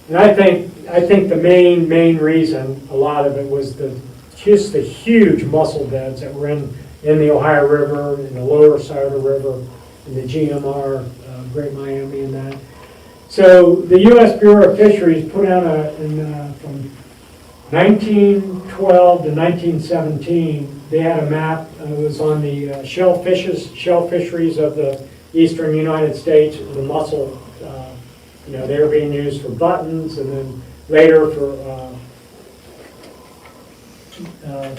And I think the main reason, a lot of it was just the huge mussel beds that were in the Ohio River, in the lower side of the river, in the GMR, Great Miami and that. So the U.S. Bureau of Fisheries put out from 1912 to 1917, they had a map. It was on the shell fisheries of the eastern United States, the mussel. They were being used for buttons, and then later for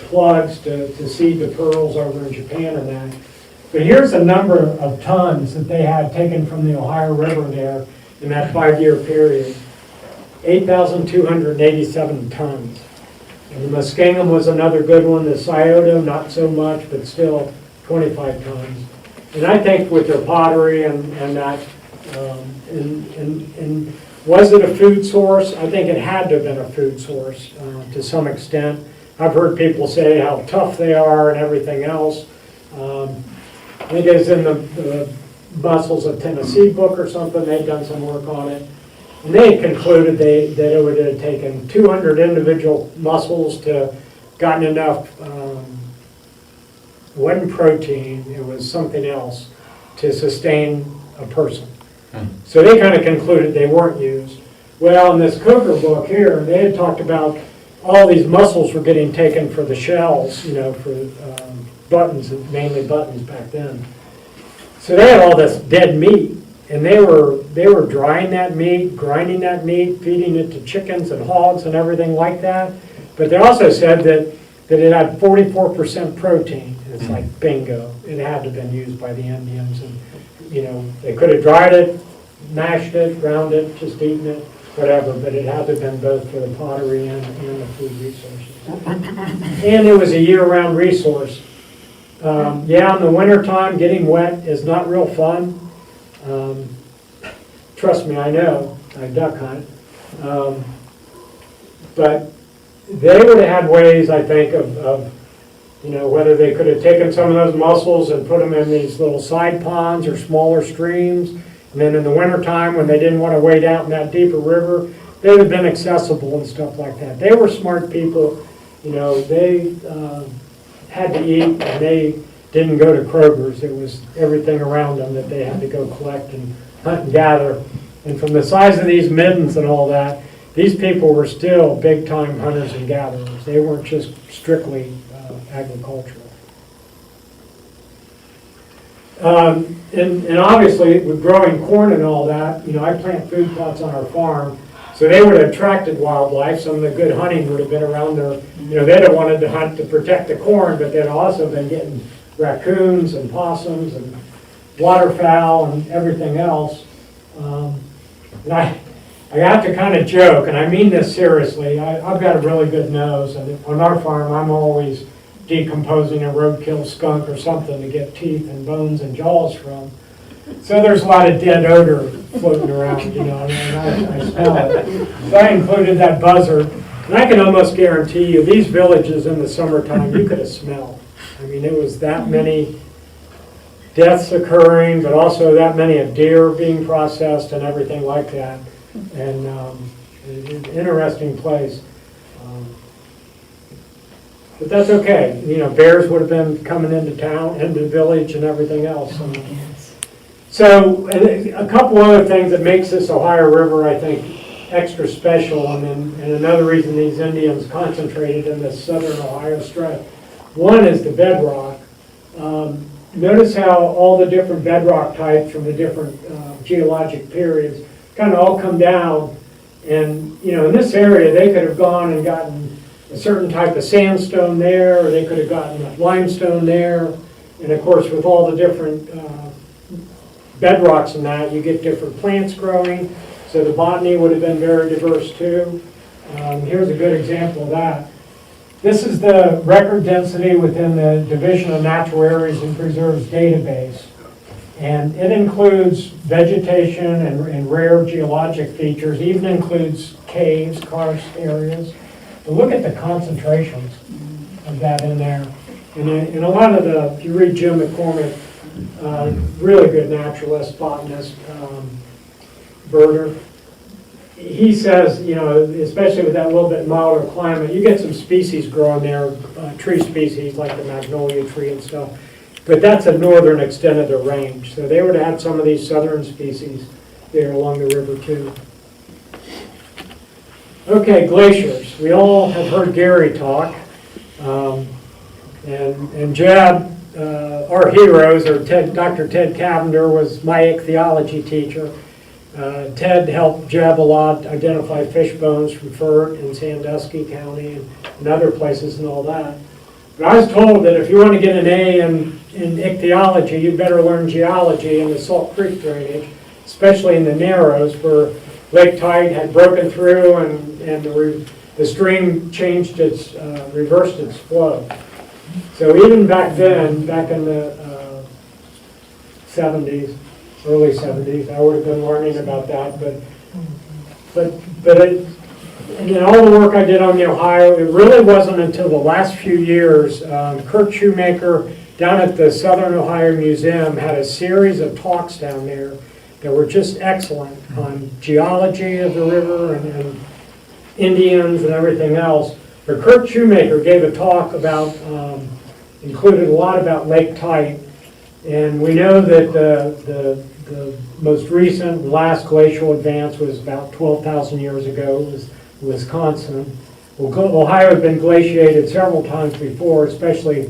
plugs to seed the pearls over in Japan and that. But here's a number of tons that they had taken from the Ohio River there in that 5-year period. 8,287 tons. And the Muskingum was another good one. The Scioto, not so much, but still 25 tons. And I think with their pottery and that, and was it a food source? I think it had to have been a food source to some extent. I've heard people say how tough they are and everything else. I think it was in the Mussels of Tennessee book or something. They'd done some work on it. And they had concluded that it would have taken 200 individual mussels to gotten enough, it wasn't protein, it was something else, to sustain a person. So they kind of concluded they weren't used. Well, in this Coker book here, they had talked about all these mussels were getting taken for the shells, for buttons, mainly buttons back then. So they had all this dead meat. And they were drying that meat, grinding that meat, feeding it to chickens and hogs and everything like that. But they also said that it had 44% protein. It's like bingo. It had to have been used by the Indians. And, they could have dried it, mashed it, ground it, just eaten it, whatever. But it had to have been both for the pottery and the food resources. And it was a year-round resource. In the wintertime, getting wet is not real fun. Trust me, I know. I duck hunt. But they would have had ways, I think, of whether they could have taken some of those mussels and put them in these little side ponds or smaller streams. And then in the wintertime, when they didn't want to wade out in that deeper river, they would have been accessible and stuff like that. They were smart people. They had to eat, and they didn't go to Kroger's. It was everything around them that they had to go collect and hunt and gather. And from the size of these middens and all that, these people were still big-time hunters and gatherers. They weren't just strictly agricultural. And obviously, with growing corn and all that, I plant food plots on our farm, so they would have attracted wildlife. Some of the good hunting would have been around there. They'd have wanted to hunt to protect the corn, but they'd also been getting raccoons and possums and waterfowl and everything else. And I have to kind of joke, and I mean this seriously. I've got a really good nose, and on our farm, I'm always decomposing a roadkill skunk or something to get teeth and bones and jaws from. So there's a lot of dead odor floating around, and I smell it. So I included that buzzard, and I can almost guarantee you, these villages in the summertime, you could have smelled. I mean, it was that many deaths occurring, but also that many of deer being processed and everything like that. And it's an interesting place. But that's okay. Bears would have been coming into town, into the village and everything else. So a couple other things that makes this Ohio River, I think, extra special, and another reason these Indians concentrated in this southern Ohio stretch. One is the bedrock. Notice how all the different bedrock types from the different geologic periods kind of all come down. And, in this area, they could have gone and gotten a certain type of sandstone there, or they could have gotten limestone there. And, of course, with all the different bedrocks and that, you get different plants growing. So the botany would have been very diverse, too. Here's a good example of that. This is the record density within the Division of Natural Areas and Preserves database. And it includes vegetation and rare geologic features, even includes caves, karst areas. But look at the concentrations of that in there. And a lot of if you read Jim McCormick, really good naturalist, botanist, birder, he says, especially with that little bit milder climate, you get some species growing there, tree species like the magnolia tree and stuff. But that's a northern extent of the range. So they would have had some of these southern species there along the river too. Okay, glaciers. We all have heard Gary talk. And Jeb, our heroes, or Dr. Ted Cavender was my ichthyology teacher. Ted helped Jeb a lot identify fish bones from Furt in Sandusky County and other places and all that. But I was told that if you want to get an A in ichthyology, you'd better learn geology and the Salt Creek drainage, especially in the Narrows, where lake tide had broken through and the stream changed reversed its flow. So even back then, back in the 70s, early 70s, I would have been learning about that. But all the work I did on the Ohio, it really wasn't until the last few years. Kurt Shoemaker down at the Southern Ohio Museum had a series of talks down there that were just excellent on geology of the river and Indians and everything else. But Kurt Shoemaker gave a talk about, included a lot about lake tide. And we know that the most recent, last glacial advance was about 12,000 years ago. It was Wisconsin. Well, Ohio had been glaciated several times before, especially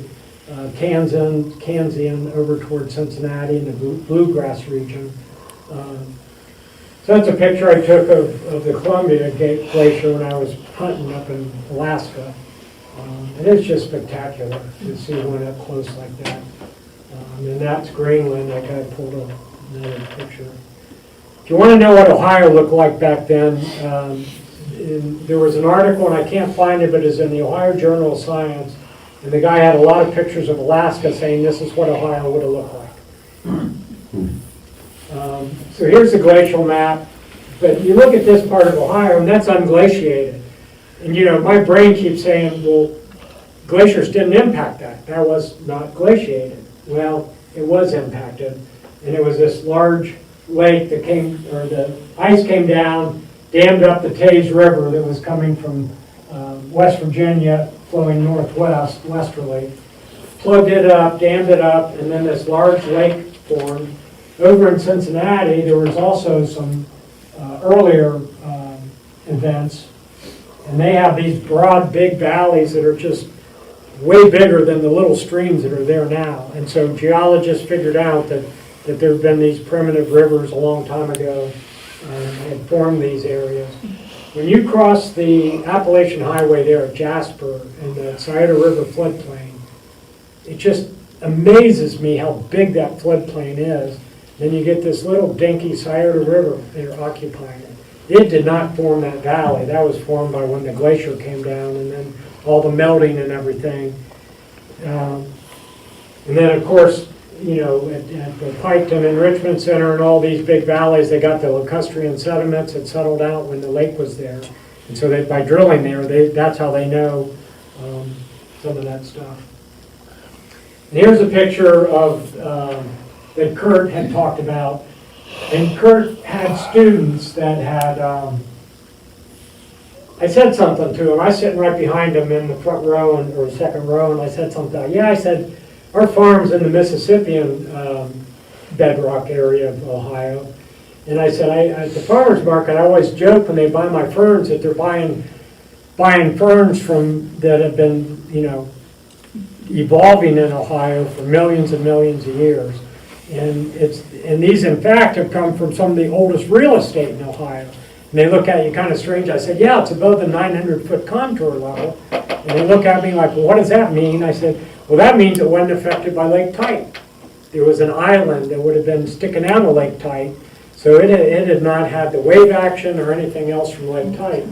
Kansan over toward Cincinnati in the bluegrass region. So that's a picture I took of the Columbia Glacier when I was hunting up in Alaska. And it's just spectacular to see one up close like that. And that's Greenland. I kind of pulled another picture. If you want to know what Ohio looked like back then, there was an article, and I can't find it, but it's in the Ohio Journal of Science. And the guy had a lot of pictures of Alaska saying this is what Ohio would have looked like. So here's the glacial map. But you look at this part of Ohio, and that's unglaciated. And my brain keeps saying, well, glaciers didn't impact that. That was not glaciated. Well, it was impacted. And it was this large lake that the ice came down, dammed up the Taze River that was coming from West Virginia, flowing northwest, westerly, plugged it up, dammed it up, and then this large lake formed. Over in Cincinnati, there was also some earlier events, and they have these broad, big valleys that are just way bigger than the little streams that are there now. And so geologists figured out that there have been these primitive rivers a long time ago and had formed these areas. When you cross the Appalachian Highway there at Jasper and the Scioto River floodplain, it just amazes me how big that floodplain is. Then you get this little dinky Scioto River there occupying it. It did not form that valley. That was formed by when the glacier came down and then all the melting and everything. And then, of course, at the Piketon Enrichment Center and all these big valleys, they got the lacustrine sediments that settled out when the lake was there. And so that by drilling there, that's how they know some of that stuff. And here's a picture of that Kurt had talked about. And Kurt had students that had, I said something to him. I was sitting right behind him in the front row or second row, and I said something. Yeah, I said, our farm's in the Mississippian bedrock area of Ohio. And I said, at the farmer's market, I always joke when they buy my ferns that they're buying ferns that have been, evolving in Ohio for millions and millions of years. And these, in fact, have come from some of the oldest real estate in Ohio. And they look at you kind of strange. I said, yeah, it's above the 900-foot contour level. And they look at me like, well, what does that mean? I said, well, that means it wasn't affected by lake tide. There was an island that would have been sticking out of lake tide. So it had not had the wave action or anything else from lake tide.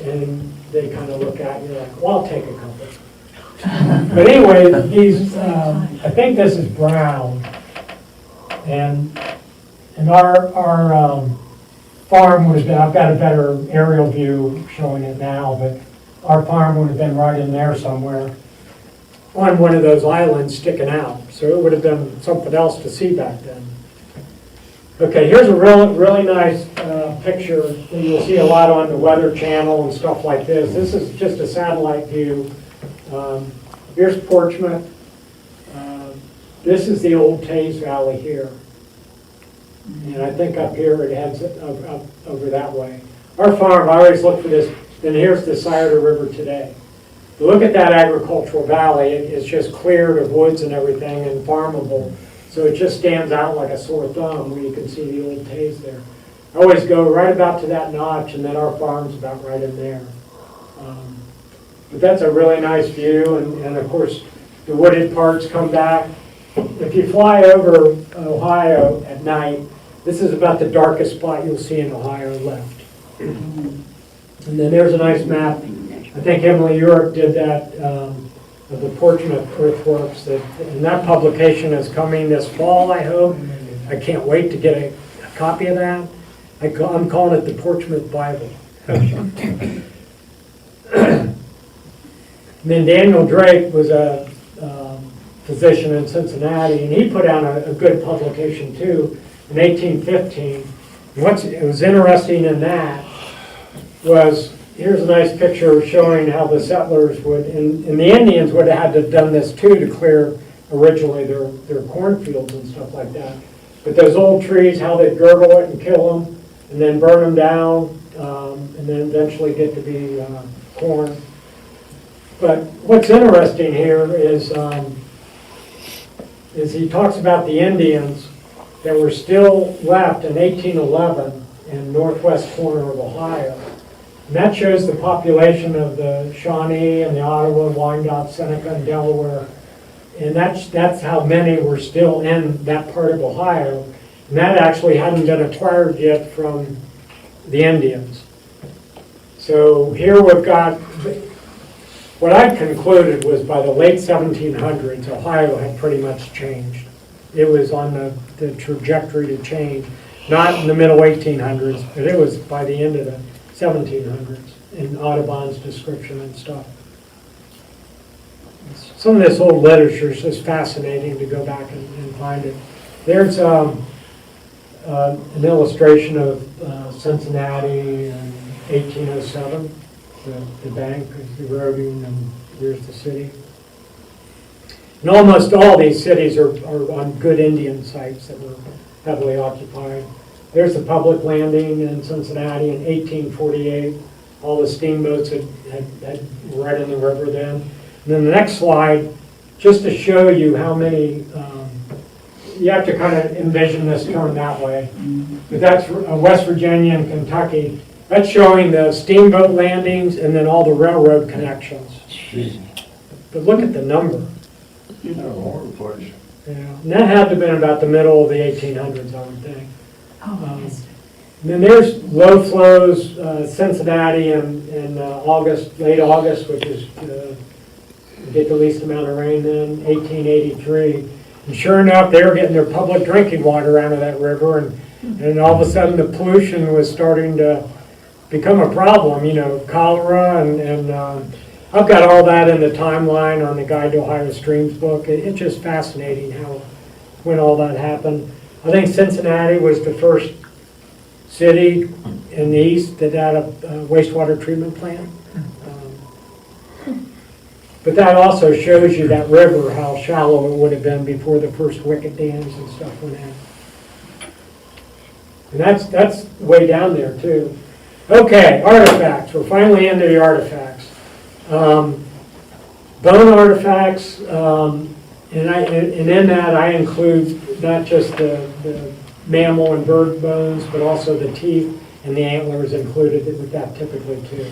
And they kind of look at you like, well, I'll take a couple. But anyway, these, I think this is brown. And our farm would have been, I've got a better aerial view showing it now, but our farm would have been right in there somewhere on one of those islands sticking out. So it would have been something else to see back then. Okay, here's a really nice picture that you'll see a lot on the Weather Channel and stuff like this. This is just a satellite view. Here's Portsmouth. This is the old Taze Valley here. And I think up here it heads up over that way. Our farm, I always look for this, and here's the Scioto River today. Look at that agricultural valley. It's just cleared of woods and everything and farmable. So it just stands out like a sore thumb where you can see the old Taze there. I always go right about to that notch, and then our farm's about right in there. But that's a really nice view, and of course the wooded parts come back. If you fly over Ohio at night, this is about the darkest spot you'll see in Ohio left. And then there's a nice map. I think Emily York did that of the Portsmouth Earthworks, and that publication is coming this fall, I hope. I can't wait to get a copy of that. I'm calling it the Portsmouth Bible. And then Daniel Drake was a physician in Cincinnati, and he put out a good publication too in 1815. And what was interesting in that was, here's a nice picture showing how the settlers would, and the Indians would have had to have done this too to clear originally their cornfields and stuff like that. But those old trees, how they'd girdle it and kill them, and then burn them down, and then eventually get to be corn. But what's interesting here is he talks about the Indians that were still left in 1811 in northwest corner of Ohio. And that shows the population of the Shawnee and the Ottawa, Wyandotte, Seneca, and Delaware. And that's how many were still in that part of Ohio. And that actually hadn't been acquired yet from the Indians. So here we've got, what I concluded was by the late 1700s, Ohio had pretty much changed. It was on the trajectory to change. Not in the middle 1800s, but it was by the end of the 1700s in Audubon's description and stuff. Some of this old literature is just fascinating to go back and find it. There's an illustration of Cincinnati in 1807, the bank is eroding, and here's the city. And almost all these cities are on good Indian sites that were heavily occupied. There's the public landing in Cincinnati in 1848. All the steamboats had right in the river then. And then the next slide, just to show you how many, you have to kind of envision this turn that way. But that's West Virginia and Kentucky. That's showing the steamboat landings and then all the railroad connections. But look at the number. You know, all the place. Yeah. And that had to have been about the middle of the 1800s, I would think. Yes. And then there's low flows, Cincinnati in August, late August, which is, we get the least amount of rain then, 1883. And sure enough, they were getting their public drinking water out of that river, and all of a sudden the pollution was starting to become a problem, you know, cholera, and I've got all that in the timeline on the Guide to Ohio Streams book. It's just fascinating when all that happened. I think Cincinnati was the first city in the east that had a wastewater treatment plant. But that also shows you that river, how shallow it would have been before the first wicket dams and stuff went in. And that's way down there too. Okay, artifacts. We're finally into the artifacts. Bone artifacts, and in that I include not just the mammal and bird bones, but also the teeth and the antlers included with that typically too.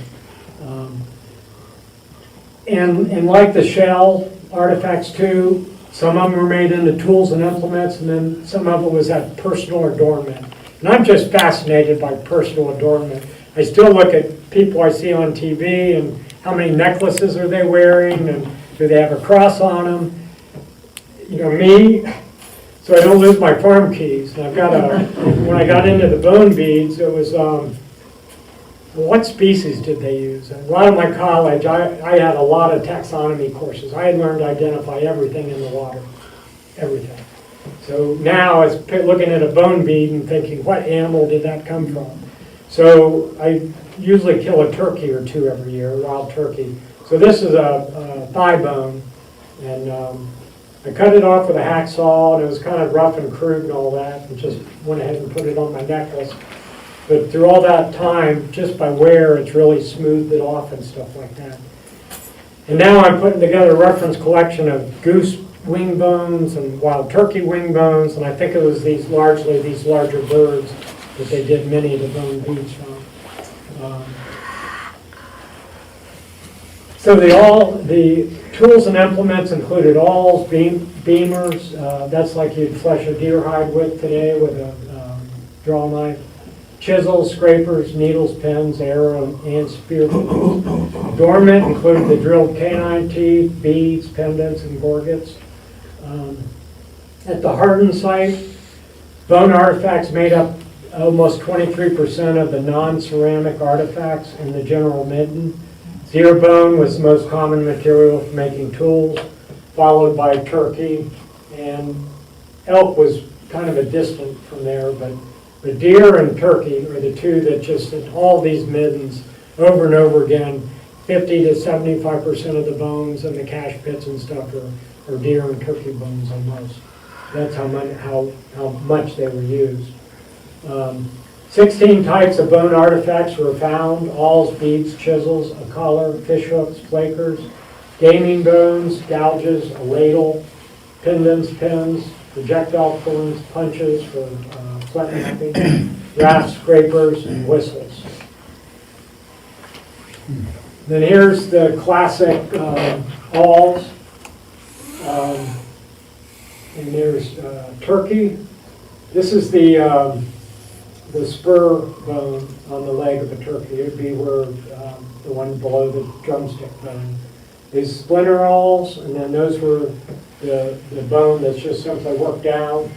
And like the shell artifacts too, some of them were made into tools and implements, and then some of it was that personal adornment. And I'm just fascinated by personal adornment. I still look at people I see on TV and how many necklaces are they wearing, and do they have a cross on them? You know, me, so I don't lose my farm keys. And I've got when I got into the bone beads, it was, what species did they use? A lot of my college, I had a lot of taxonomy courses. I had learned to identify everything in the water, everything. So now I was looking at a bone bead and thinking, what animal did that come from? So I usually kill a turkey or two every year, a wild turkey. So this is a thigh bone, and I cut it off with a hacksaw, and it was kind of rough and crude and all that, and just went ahead and put it on my necklace. But through all that time, just by wear, it's really smoothed it off and stuff like that. And now I'm putting together a reference collection of goose wing bones and wild turkey wing bones, and I think it was largely these larger birds that they did many of the bone beads from. So the tools and implements included awls, beamers, that's like you'd flesh a deer hide with today with a draw knife, chisels, scrapers, needles, pins, arrow, and spear tools. Adornment included the drilled canine teeth, beads, pendants, and gorgets. At the Hardin site, bone artifacts made up almost 23% of the non-ceramic artifacts in the general midden. Deer bone was the most common material for making tools, followed by turkey, and elk was kind of a distant from there, but deer and turkey are the two that just, in all these middens, over and over again, 50 to 75% of the bones and the cache pits and stuff are deer and turkey bones almost. That's how much they were used. 16 types of bone artifacts were found: awls, beads, chisels, a collar, fish hooks, flakers, gaming bones, gouges, a ladle, pendants, pins, projectile pulleys, punches for flint knapping, rafts, scrapers, and whistles. Then here's the classic awls. And there's turkey. This is the spur bone on the leg of a turkey. It would be where the one below the drumstick bone. These splinter awls, and then those were the bone that's just simply worked down.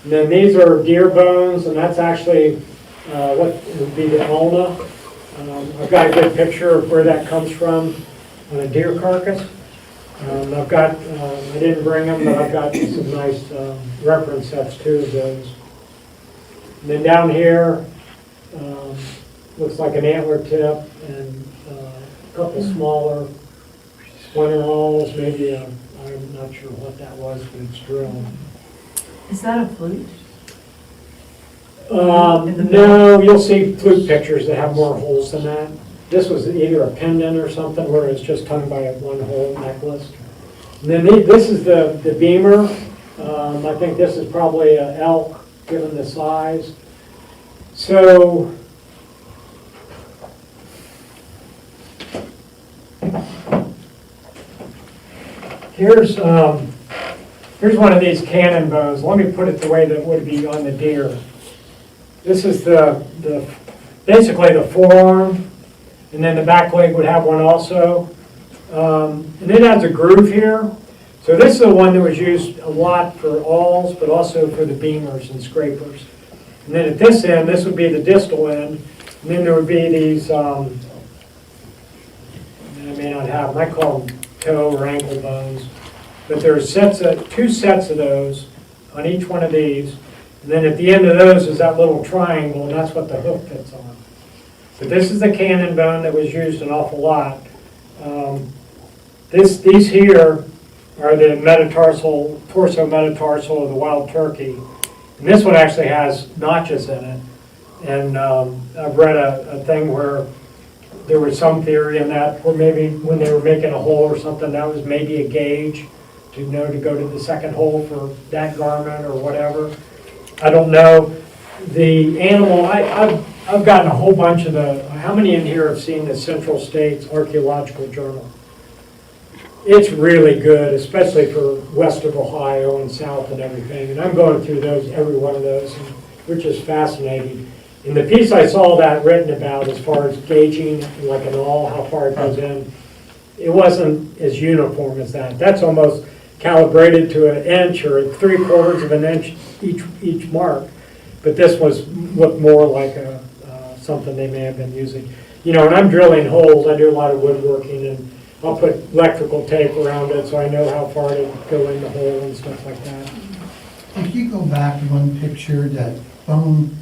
And then these are deer bones, and that's actually what would be the ulna. I've got a good picture of where that comes from on a deer carcass. I've got, I didn't bring them, but I've got some nice reference sets too of those. And then down here, looks like an antler tip and a couple smaller splinter awls, maybe I'm not sure what that was, but it's drilled. Is that a flute? No, you'll see flute pictures that have more holes than that. This was either a pendant or something where it's just hung by a one-hole necklace. And then this is the beamer. I think this is probably an elk, given the size. So here's one of these cannon bows. Let me put it the way that would be on the deer. This is basically the forearm, and then the back leg would have one also. And it has a groove here. So this is the one that was used a lot for awls, but also for the beamers and scrapers. And then at this end, this would be the distal end. And then there would be these, I may not have them, I call them toe or ankle bones. But there's two sets of those on each one of these. And then at the end of those is that little triangle, and that's what the hook fits on. So this is the cannon bone that was used an awful lot. These here are the torso metatarsal of the wild turkey. And this one actually has notches in it. And I've read a thing where there was some theory in that, where maybe when they were making a hole or something, that was maybe a gauge to know to go to the second hole for that garment or whatever. I don't know. The animal, I've gotten a whole bunch of how many in here have seen the Central States Archaeological Journal? It's really good, especially for west of Ohio and south and everything. And I'm going through every one of those, and we're just fascinated. In the piece I saw that written about as far as gauging, like an awl, how far it goes in, it wasn't as uniform as that. That's almost, calibrated to an inch or 3/4 of an inch each mark. But this looked more like something they may have been using. You know, when I'm drilling holes, I do a lot of woodworking, and I'll put electrical tape around it so I know how far to go in the hole and stuff like that. If you go back to one picture, that bone,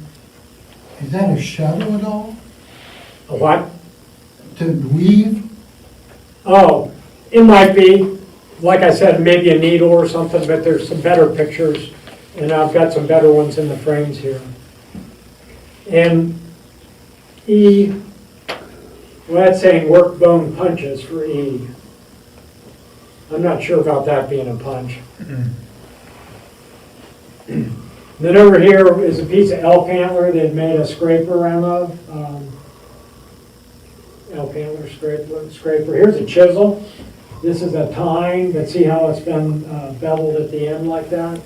is that a shuttle at all? A what? To weave? Oh, it might be. Like I said, maybe a needle or something, but there's some better pictures, and I've got some better ones in the frames here. And E, well, that's saying work bone punches for E. I'm not sure about that being a punch. Then over here is a piece of elk antler they'd made a scraper out of. Elk antler scraper. Here's a chisel. This is a tine, but see how it's been beveled at the end like that?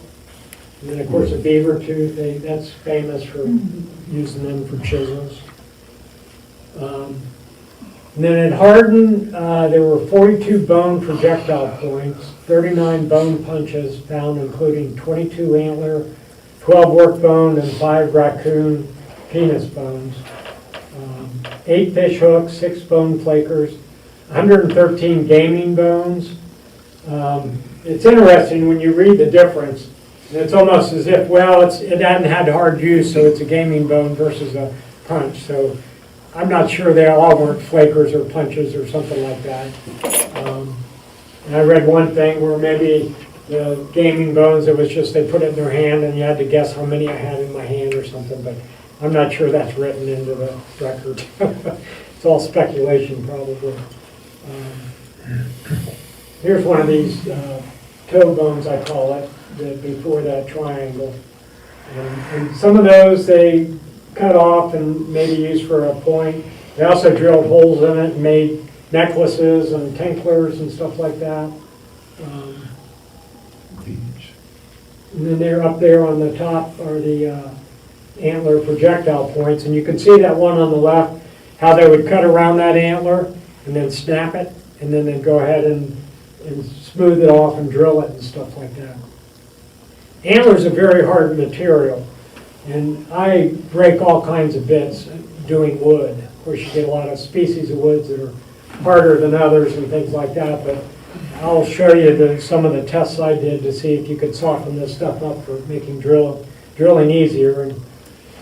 And then of course a beaver tooth, that's famous for using them for chisels. And then at Hardin, there were 42 bone projectile points, 39 bone punches found, including 22 antler, 12 work bone, and 5 raccoon penis bones. 8 fish hooks, 6 bone flakers, 113 gaming bones. It's interesting when you read the difference. It's almost as if, well, it hadn't had hard use, so it's a gaming bone versus a punch. So I'm not sure they all weren't flakers or punches or something like that. And I read one thing where maybe the gaming bones, it was just they put it in their hand and you had to guess how many I had in my hand or something, but I'm not sure that's written into the record. It's all speculation probably. Here's one of these toe bones, I call it, before that triangle. And some of those they cut off and maybe used for a point. They also drilled holes in it and made necklaces and tinklers and stuff like that. And then they're up there on the top are the antler projectile points, and you can see that one on the left, how they would cut around that antler and then snap it, and then they'd go ahead and smooth it off and drill it and stuff like that. Antler's a very hard material, and I break all kinds of bits doing wood. Of course, you get a lot of species of woods that are harder than others and things like that, but I'll show you some of the tests I did to see if you could soften this stuff up for making drilling easier,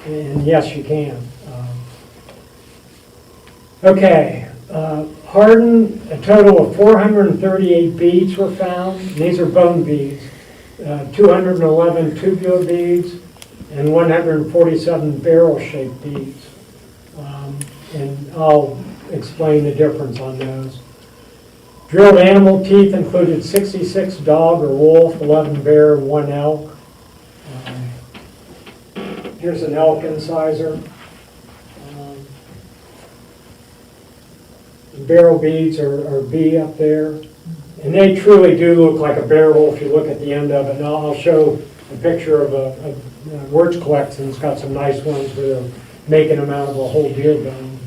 and yes, you can. Okay, Hardin, a total of 438 beads were found. These are bone beads. 211 tubular beads and 147 barrel-shaped beads. And I'll explain the difference on those. Drilled animal teeth included 66 dog or wolf, 11 bear, and 1 elk. Here's an elk incisor. Barrel beads are B up there. And they truly do look like a barrel if you look at the end of it. And I'll show a picture of a Wirtz collection. It's got some nice ones where they're making them out of a whole deer bone.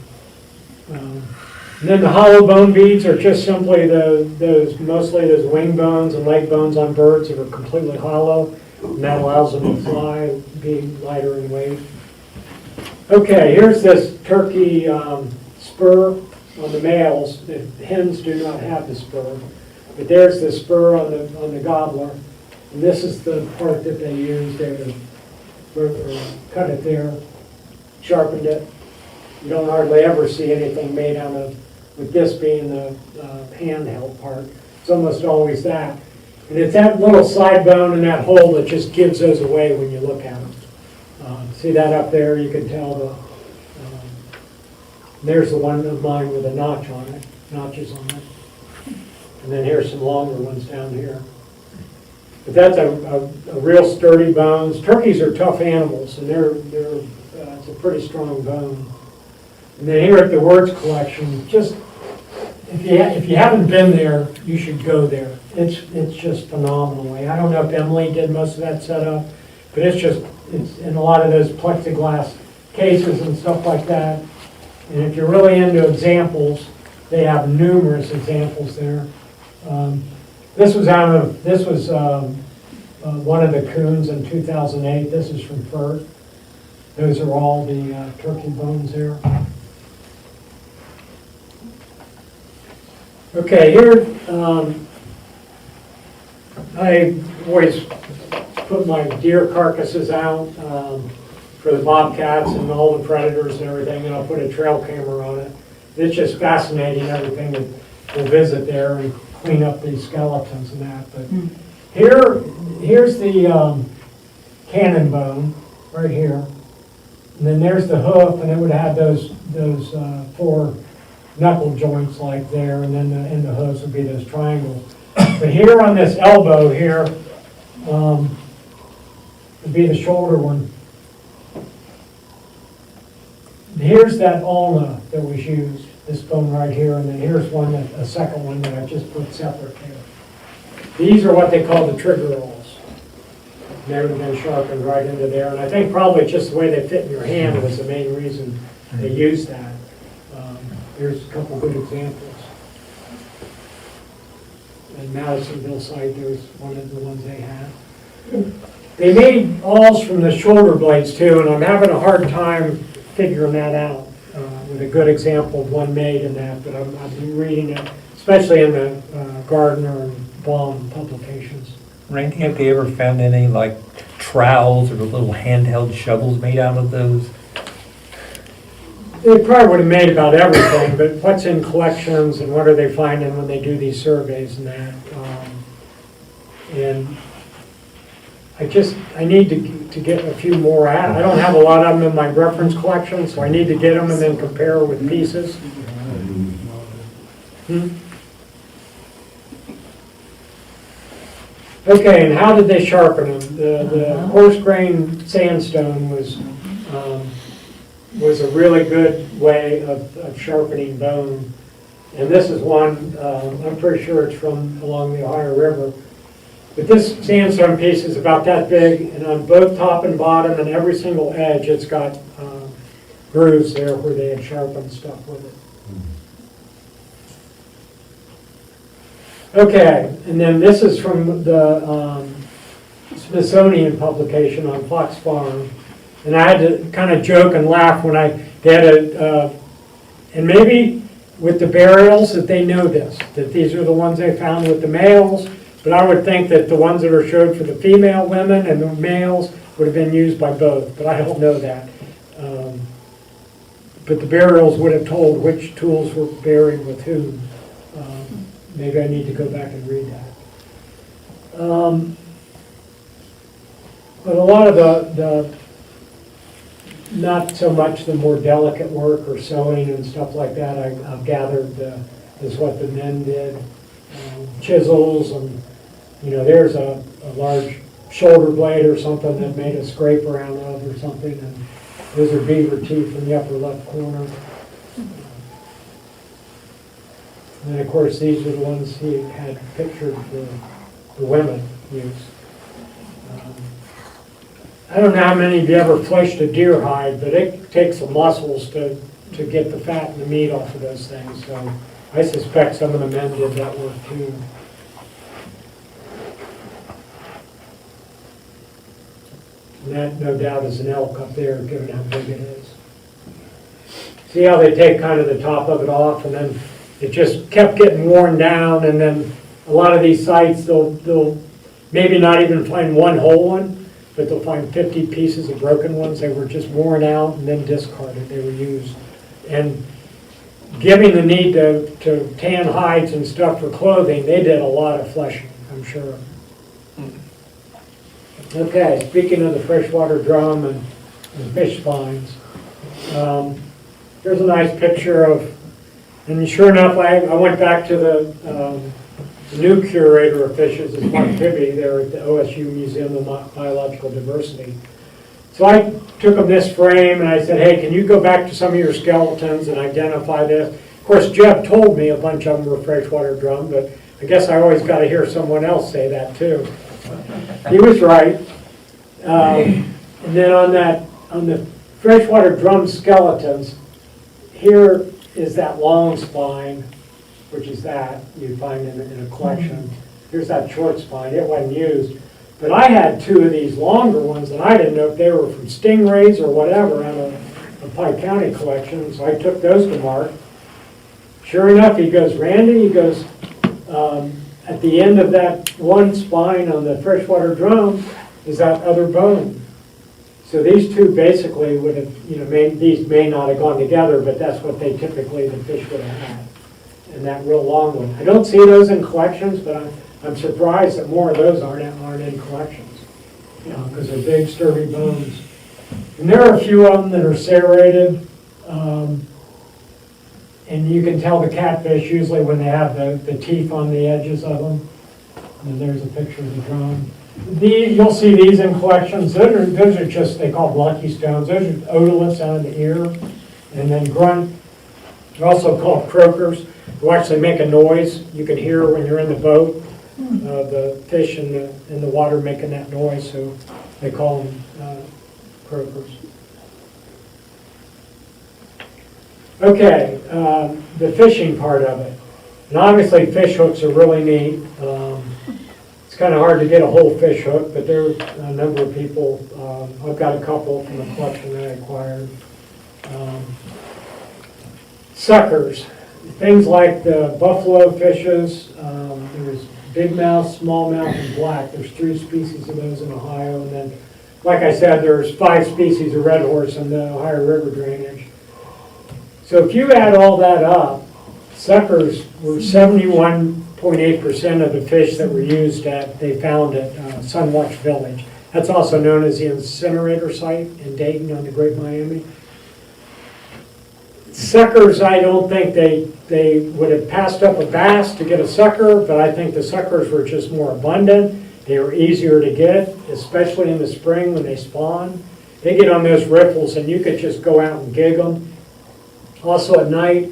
And then the hollow bone beads are just simply mostly those wing bones and leg bones on birds that are completely hollow, and that allows them to fly, being lighter in weight. Okay, here's this turkey spur on the males. The hens do not have the spur, but there's the spur on the gobbler, and this is the part that they used. They cut it there, sharpened it. You don't hardly ever see anything made out of, with this being the handheld part. It's almost always that. And it's that little side bone and that hole that just gives those away when you look at them. See that up there? You can tell there's the one of mine with a notch on it, notches on it. And then here's some longer ones down here. But that's a real sturdy bones. Turkeys are tough animals, and it's a pretty strong bone. And then here at the Wirtz collection, just if you haven't been there, you should go there. It's just phenomenal. I don't know if Emily did most of that setup, but it's in a lot of those plexiglass cases and stuff like that. And if you're really into examples, they have numerous examples there. This was one of the coons in 2008. This is from Flint. Those are all the turkey bones there. Okay, here, I always put my deer carcasses out for the bobcats and all the predators and everything, and I'll put a trail camera on it. It's just fascinating, everything that we'll visit there and clean up these skeletons and that. But here's the cannon bone right here. And then there's the hoof, and it would have those 4 knuckle joints like there, and then in the hooves would be those triangles. But here on this elbow here would be the shoulder one. Here's that ulna that was used, this bone right here, and then here's one, a second one that I just put separate here. These are what they call the trigger rolls. They would have been sharpened right into there, and I think probably just the way they fit in your hand was the main reason they used that. Here's a couple good examples. And Madisonville site, there's one of the ones they had. They made awls from the shoulder blades too, and I'm having a hard time figuring that out with a good example of one made in that, but I've been reading it, especially in the Gardner and Baum publications. Randy, have they ever found any like trowels or little handheld shovels made out of those? They probably would have made about everything, but what's in collections and what are they finding when they do these surveys and that. And I need to get a few more out. I don't have a lot of them in my reference collection, so I need to get them and then compare with pieces. Okay, and how did they sharpen them? The coarse grain sandstone was a really good way of sharpening bone. And this is one, I'm pretty sure it's from along the Ohio River. But this sandstone piece is about that big, and on both top and bottom and every single edge, it's got grooves there where they had sharpened stuff with it. Okay, and then this is from the Smithsonian publication on Fox Farm. And I had to kind of joke and laugh when they had and maybe with the burials that they know this, that these are the ones they found with the males, but I would think that the ones that are showed for the female women and the males would have been used by both, but I don't know that. But the burials would have told which tools were buried with whom. Maybe I need to go back and read that. But a lot of the not so much the more delicate work or sewing and stuff like that, I've gathered is what the men did. Chisels and, there's a large shoulder blade or something that made a scraper out of or something. And those are beaver teeth in the upper left corner. And then, of course, these are the ones he had pictured for the women use. I don't know how many of you ever fleshed a deer hide, but it takes some muscles to get the fat and the meat off of those things. So I suspect some of the men did that work too. And that, no doubt, is an elk up there, given how big it is. See how they take kind of the top of it off, and then it just kept getting worn down, and then a lot of these sites, they'll maybe not even find one whole one, but they'll find 50 pieces of broken ones. They were just worn out and then discarded. They were used. And given the need to tan hides and stuff for clothing, they did a lot of fleshing, I'm sure. Okay, speaking of the freshwater drum and fish spines, here's a nice picture of, and sure enough, I went back to the new curator of fishes is Mark Pibby there at the OSU Museum of Biological Diversity. So I took him this frame and I said, hey, can you go back to some of your skeletons and identify this? Of course, Jeb told me a bunch of them were freshwater drum, but I guess I always got to hear someone else say that too. He was right. And then on the freshwater drum skeletons, here is that long spine, which is that you find in a collection. here's that short spine, it wasn't used. But I had two of these longer ones, and I didn't know if they were from stingrays or whatever out of a Pike County collection, so I took those to Mark. Sure enough, he goes, Randy, he goes, at the end of that one spine on the freshwater drum is that other bone. So these two basically would have, these may not have gone together, but that's what they typically, the fish would have had. And that real long one. I don't see those in collections, but I'm surprised that more of those aren't in collections. Because they're big, sturdy bones. And there are a few of them that are serrated. And you can tell the catfish usually when they have the teeth on the edges of them. And there's a picture of the drum. You'll see these in collections. Those are just, they call them lucky stones. Those are otoliths out of the ear. And then grunt. They're also called croakers. They'll actually make a noise. You can hear when you're in the boat, the fish in the water making that noise. So they call them croakers. Okay, the fishing part of it. And obviously fish hooks are really neat. It's kind of hard to get a whole fish hook, but there are a number of people. I've got a couple from the collection that I acquired. Suckers, things like the buffalo fishes. There's bigmouth, smallmouth, and black. There's 3 species of those in Ohio. And then, like I said, there's 5 species of red horse in the Ohio River drainage. So if you add all that up, suckers were 71.8% of the fish that were used they found at Sunwatch Village. That's also known as the incinerator site in Dayton on the Great Miami. Suckers, I don't think they would have passed up a bass to get a sucker, but I think the suckers were just more abundant. They were easier to get, especially in the spring when they spawn. They get on those riffles and you could just go out and gig them. Also at night,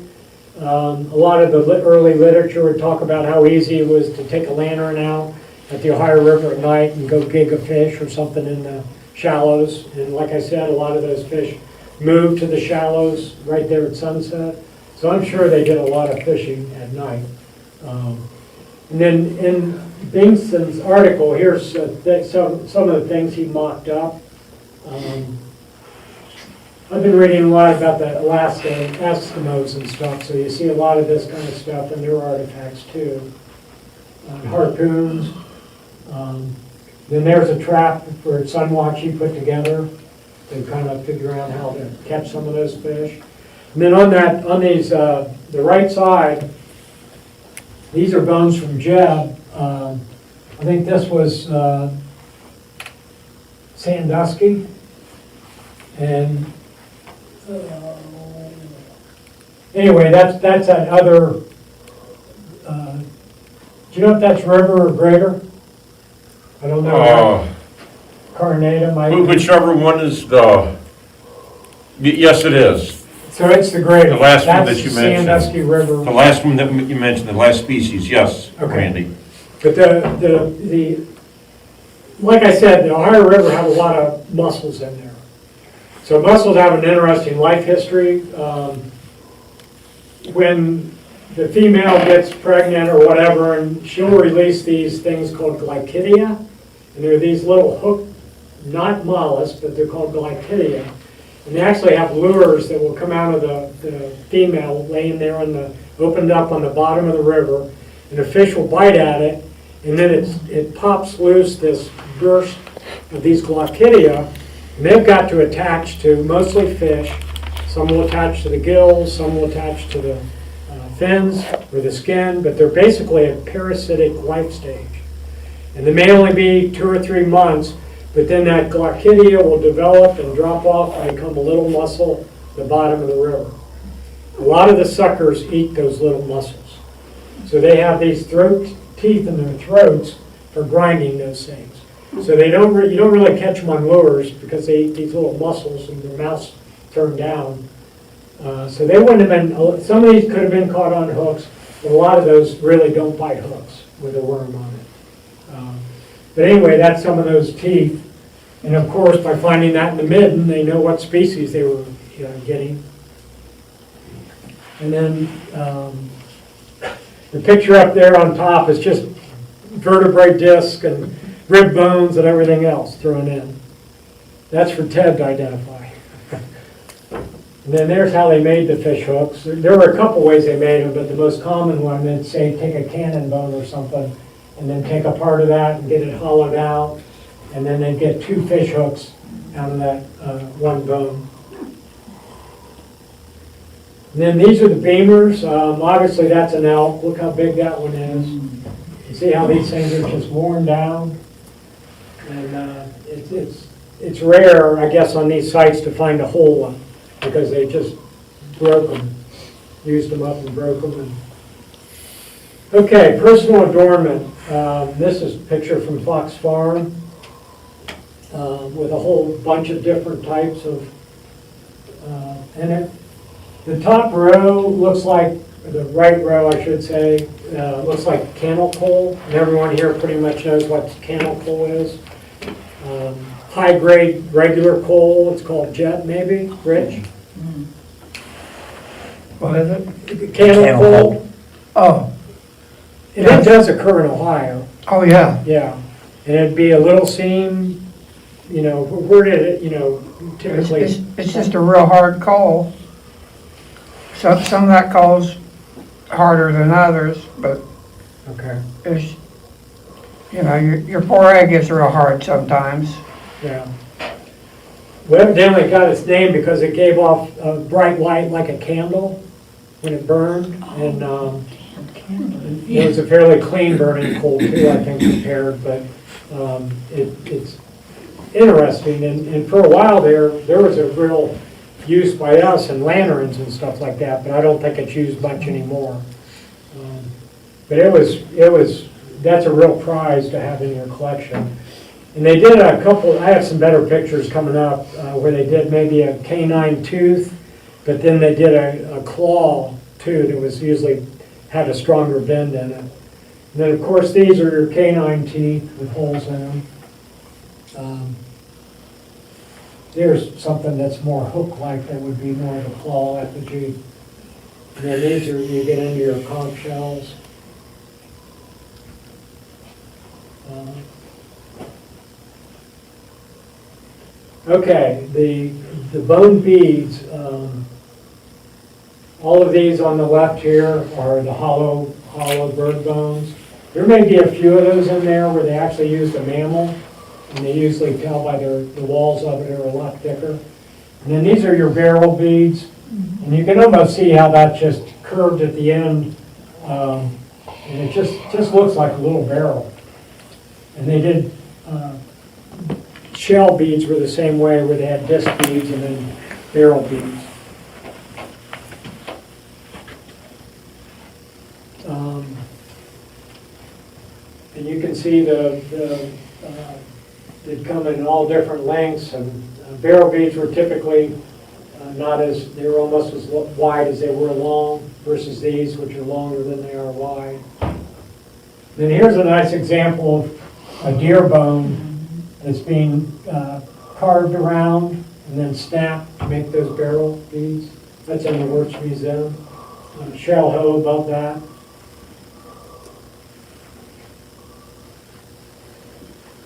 a lot of the early literature would talk about how easy it was to take a lantern out at the Ohio River at night and go gig a fish or something in the shallows. And like I said, a lot of those fish moved to the shallows right there at sunset. So I'm sure they did a lot of fishing at night. And then in Bingston's article, here's some of the things he mocked up. I've been reading a lot about the Alaska Eskimos and stuff, so you see a lot of this kind of stuff in their artifacts too. Harpoons. Then there's a trap for Sunwatch he put together to kind of figure out how to catch some of those fish. And then on these, the right side, these are bones from Jeb. I think this was Sandusky. And anyway, that's that other, do you know if that's river or greater? I don't know. Carnata might be. Whichever one is the, yes, it is. So it's the greater. The last one That's that you mentioned. Sandusky River. The last one that you mentioned, the last species, yes, Okay. Randy. But the like I said, the Ohio River had a lot of mussels in there. So mussels have an interesting life history. When the female gets pregnant or whatever, and she'll release these things called glycidia, and they're these little hook, not mollusks, but they're called glycidia. And they actually have lures that will come out of the female laying there opened up on the bottom of the river, and the fish will bite at it, and then it pops loose this burst of these glycidia, and they've got to attach to mostly fish. Some will attach to the gills, some will attach to the fins or the skin, but they're basically a parasitic life stage. And they may only be 2 or 3 months, but then that glycidia will develop and drop off and become a little mussel at the bottom of the river. A lot of the suckers eat those little mussels. So they have these teeth in their throats for grinding those things. So you don't really catch them on lures because they eat these little mussels and their mouths turn down. So they wouldn't have been, some of these could have been caught on hooks, but a lot of those really don't bite hooks with a worm on it. But anyway, that's some of those teeth. And of course, by finding that in the midden, they know what species they were getting. And then the picture up there on top is just vertebrae disc and rib bones and everything else thrown in. That's for Ted to identify. And then there's how they made the fish hooks. There were a couple ways they made them, but the most common one is, say, take a cannon bone or something, and then take a part of that and get it hollowed out, and then they get 2 fish hooks out of that one bone. And then these are the beamers. Obviously, that's an elk. Look how big that one is. You see how these things are just worn down? And it's rare, I guess, on these sites to find a whole one, because they just broke them, used them up and broke them. Okay, personal adornment. This is a picture from Fox Farm with a whole bunch of different types of, in it. The top row looks like, the right row I should say, looks like cannel coal. And everyone here pretty much knows what cannel coal is. High grade regular coal, it's called jet maybe, Rich? What is it? Cannel Cannel coal. coal. Oh, And it does occur in Ohio, oh, yeah. yeah. And it'd be a little seam, you know, where did it, you know, typically. It's just a real hard coal. So some of that coal's harder than others, but Okay, it's, you know, your poor egg is real hard sometimes. yeah. Well, evidently it got its name because it gave off a bright light like a candle when it burned. And it was a fairly clean burning coal too, I think, compared, but it's interesting. And for a while there was a real use by us in lanterns and stuff like that, but I don't think it's used much anymore. But that's a real prize to have in your collection. And they did a couple, I have some better pictures coming up, where they did maybe a canine tooth, but then they did a claw too that was usually had a stronger bend in it. And then of course these are your canine teeth with holes in them. There's something that's more hook-like that would be more of a claw effigy. And then these are, you get into your conch shells. Okay, the bone beads, all of these on the left here are the hollow bird bones. There may be a few of those in there where they actually used a mammal, and they usually tell by the walls of it are a lot thicker. And then these are your barrel beads, and you can almost see how that's just curved at the end, and it just looks like a little barrel. And they did, shell beads were the same way, where they had disc beads and then barrel beads. And you can see they come in all different lengths, and barrel beads were typically they were almost as wide as they were long, versus these, which are longer than they are wide. Then here's a nice example of a deer bone that's being carved around and then snapped to make those barrel beads. That's in the Wirtz Museum. Shell hoe above that.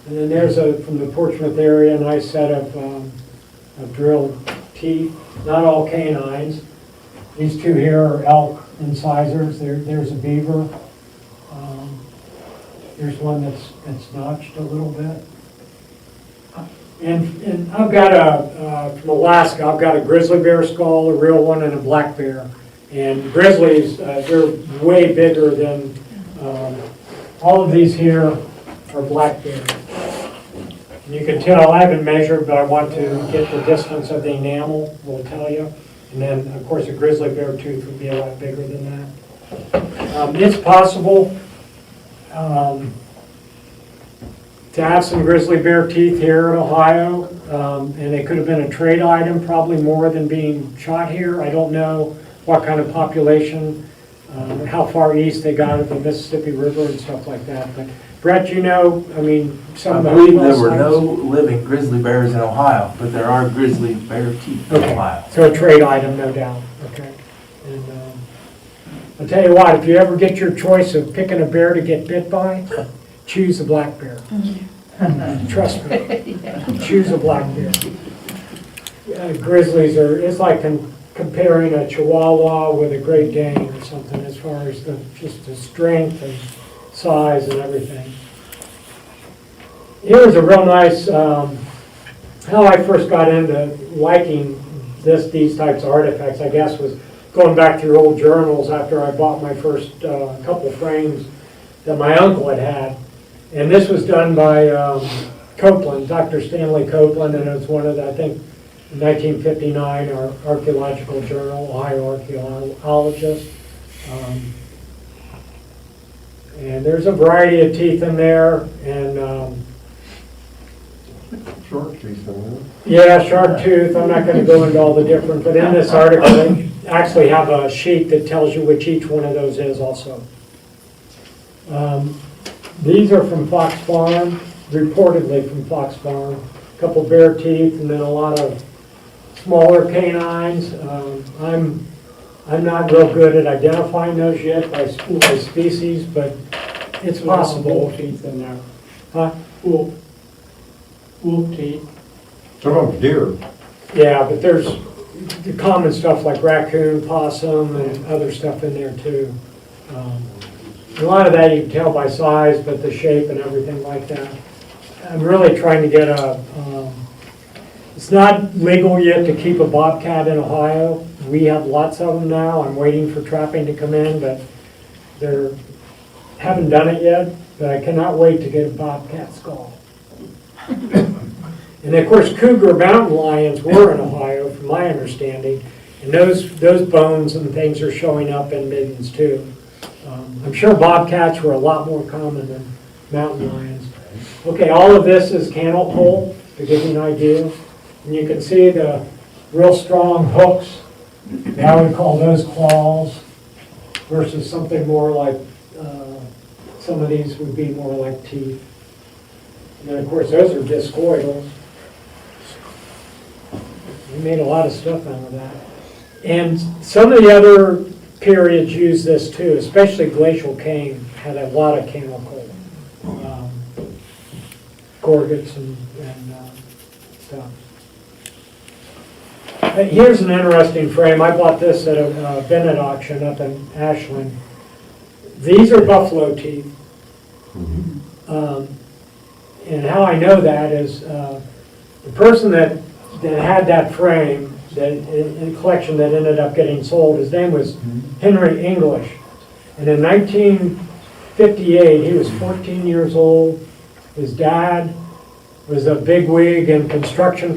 And then there's from the Portsmouth area, a nice set of drilled teeth. Not all canines. These two here are elk incisors. There's a beaver. There's one that's notched a little bit. And I've got from Alaska, I've got a grizzly bear skull, a real one, and a black bear. And grizzlies, they're way bigger than, all of these here are black bears. And you can tell, I haven't measured, but I want to get the distance of the enamel, will tell you. And then, of course, a grizzly bear tooth would be a lot bigger than that. It's possible to have some grizzly bear teeth here in Ohio, and they could have been a trade item, probably more than being shot here. I don't know what kind of population, how far east they got of the Mississippi River and stuff like that. But Brett, you know, I mean, some I of the believe there were sites- no living grizzly bears in Ohio, but there are grizzly bear teeth in Okay, Ohio. so a trade item, no doubt, okay. And I'll tell you what, if you ever get your choice of picking a bear to get bit by, choose a black bear. Trust me, choose a black bear. Grizzlies are, it's like comparing a Chihuahua with a Great Dane or something as far as just the strength and size and everything. Here's a real nice, how I first got into liking these types of artifacts, I guess, was going back through old journals after I bought my first couple frames that my uncle had. And this was done by Copeland, Dr. Stanley Copeland, and it was one of the, I think, 1959 Archaeological Journal, Ohio Archaeologist. And there's a variety of teeth in there, and Short teeth in there. yeah, sharp tooth. I'm not going to go into all the different, but in this article, they actually have a sheet that tells you which each one of those is also. These are from Fox Farm, reportedly from Fox Farm. A couple bare teeth, and then a lot of smaller canines. I'm not real good at identifying those yet by species, but it's possible. Teeth in there. Huh? Wolf teeth. Some of them deer. Yeah, but there's the common stuff like raccoon, possum, and other stuff in there too. A lot of that you can tell by size, but the shape and everything like that. I'm really trying to get it's not legal yet to keep a bobcat in Ohio. We have lots of them now. I'm waiting for trapping to come in, but haven't done it yet, but I cannot wait to get a bobcat skull. And of course, cougar mountain lions were in Ohio, from my understanding, and those bones and things are showing up in Middens too. I'm sure bobcats were a lot more common than mountain lions. Okay, all of this is cannel coal, to give you an idea. And you can see the real strong hooks. I would call those claws versus something more like, some of these would be more like teeth. And then of course, those are discoidals. We made a lot of stuff out of that. And some of the other periods use this too, especially glacial cane had a lot of cannel coal. Gorgets and stuff. Here's an interesting frame. I bought this at a Bennett auction up in Ashland. These are buffalo teeth. And how I know that is the person that had that frame, in a collection that ended up getting sold, his name was Henry English. And in 1958, he was 14 years old. His dad was a bigwig in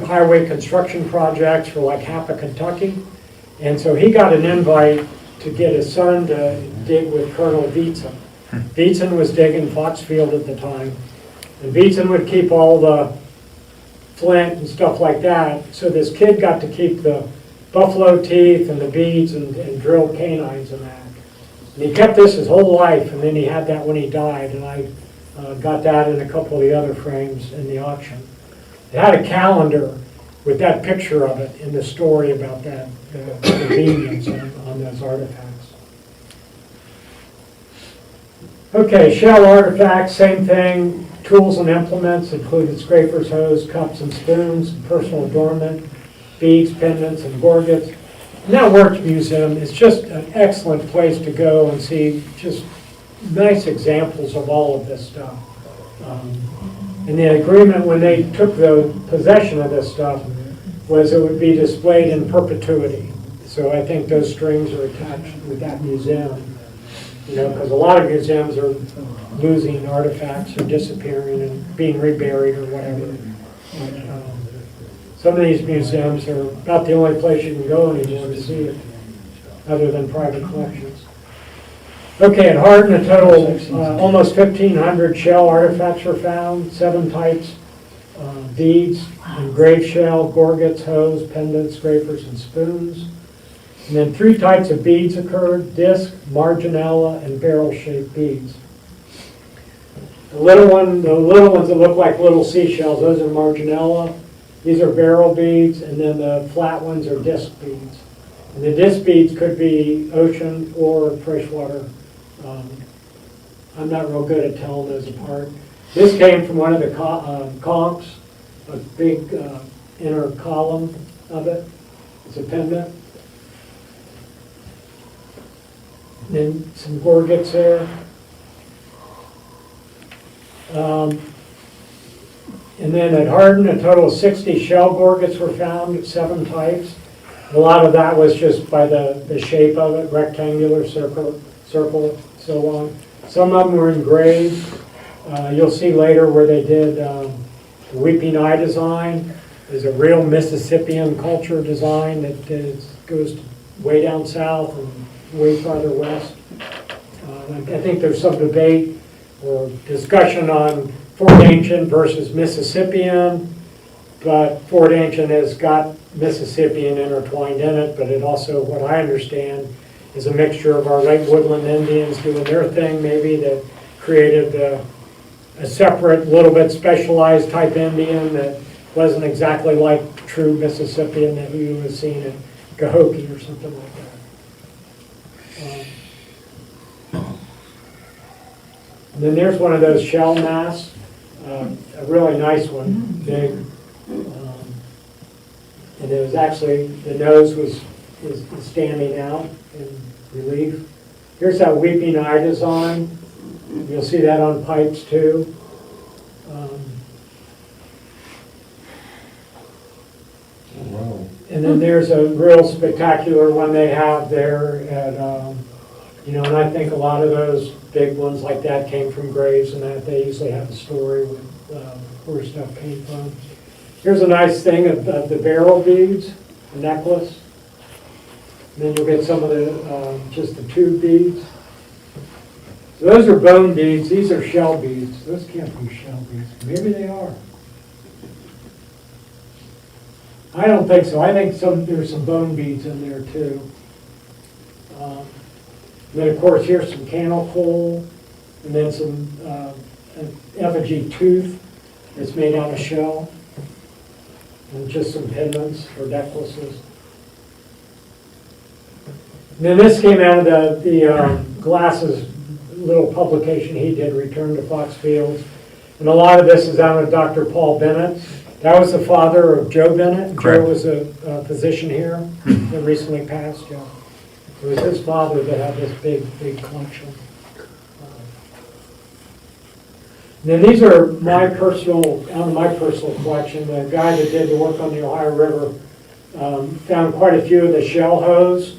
highway construction projects for like half of Kentucky. And so he got an invite to get his son to dig with Colonel Wietzen. Wietzen was digging Foxfield at the time. And Wietzen would keep all the flint and stuff like that. So this kid got to keep the buffalo teeth and the beads and drilled canines and that. And he kept this his whole life, and then he had that when he died, and I got that in a couple of the other frames in the auction. It had a calendar with that picture of it in the story about that, the convenience on those artifacts. Okay, shell artifacts, same thing. Tools and implements included scrapers, hoes, cups and spoons, personal adornment, beads, pendants, and gorgets. And that Works Museum is just an excellent place to go and see just nice examples of all of this stuff. And the agreement when they took the possession of this stuff was it would be displayed in perpetuity. So I think those strings are attached with that museum. You know, because a lot of museums are losing artifacts or disappearing and being reburied or whatever. Some of these museums are about the only place you can go anymore to see it, other than private collections. Okay, at Hardin, a total almost 1,500 shell artifacts were found, 7 types, beads, engraved shell, gorgets, hoes, pendants, scrapers, and spoons. And then 3 types of beads occurred: disc, marginella, and barrel-shaped beads. The little ones that look like little seashells, those are marginella. These are barrel beads, and then the flat ones are disc beads. And the disc beads could be ocean or freshwater I'm not real good at telling those apart. This came from one of the conchs, a big inner column of it. It's a pendant. Then some gorgets there. And then at Hardin, a total of 60 shell gorgets were found, 7 types. A lot of that was just by the shape of it, rectangular, circle, so on. Some of them were engraved. You'll see later where they did the Weeping Eye design. Is a real Mississippian culture design that goes way down south and way farther west. I think there's some debate or discussion on Fort Ancient versus Mississippian, but Fort Ancient has got Mississippian intertwined in it, but it also, what I understand, is a mixture of our late woodland Indians doing their thing maybe that created a separate, little bit specialized type Indian that wasn't exactly like true Mississippian that you would have seen in Cahokia or something like that. And then there's one of those shell masks, a really nice one, big. And it was actually, the nose was standing out in relief. Here's that Weeping Eye design. You'll see that on pipes too. Wow. And then there's a real spectacular one they have there at, and I think a lot of those big ones like that came from graves and that they usually have a story with where stuff came from. Here's a nice thing of the barrel beads, a necklace. And then you'll get some of the, just the tube beads. So those are bone beads, these are shell beads. Those can't be shell beads, maybe they are. I don't think so. I think there's some bone beads in there too. And then of course here's some candle coal, and then some an effigy tooth that's made out of shell, and just some pendants or necklaces. And then this came out of the Glasses little publication he did, Return to Fox Fields, and a lot of this is out of Dr. Paul Bennett. That was the father of Joe Bennett. Correct. Joe was a physician here that recently passed. Joe. It was his father that had this big collection. Now these are out of my personal collection. The guy that did the work on the Ohio River found quite a few of the shell hose.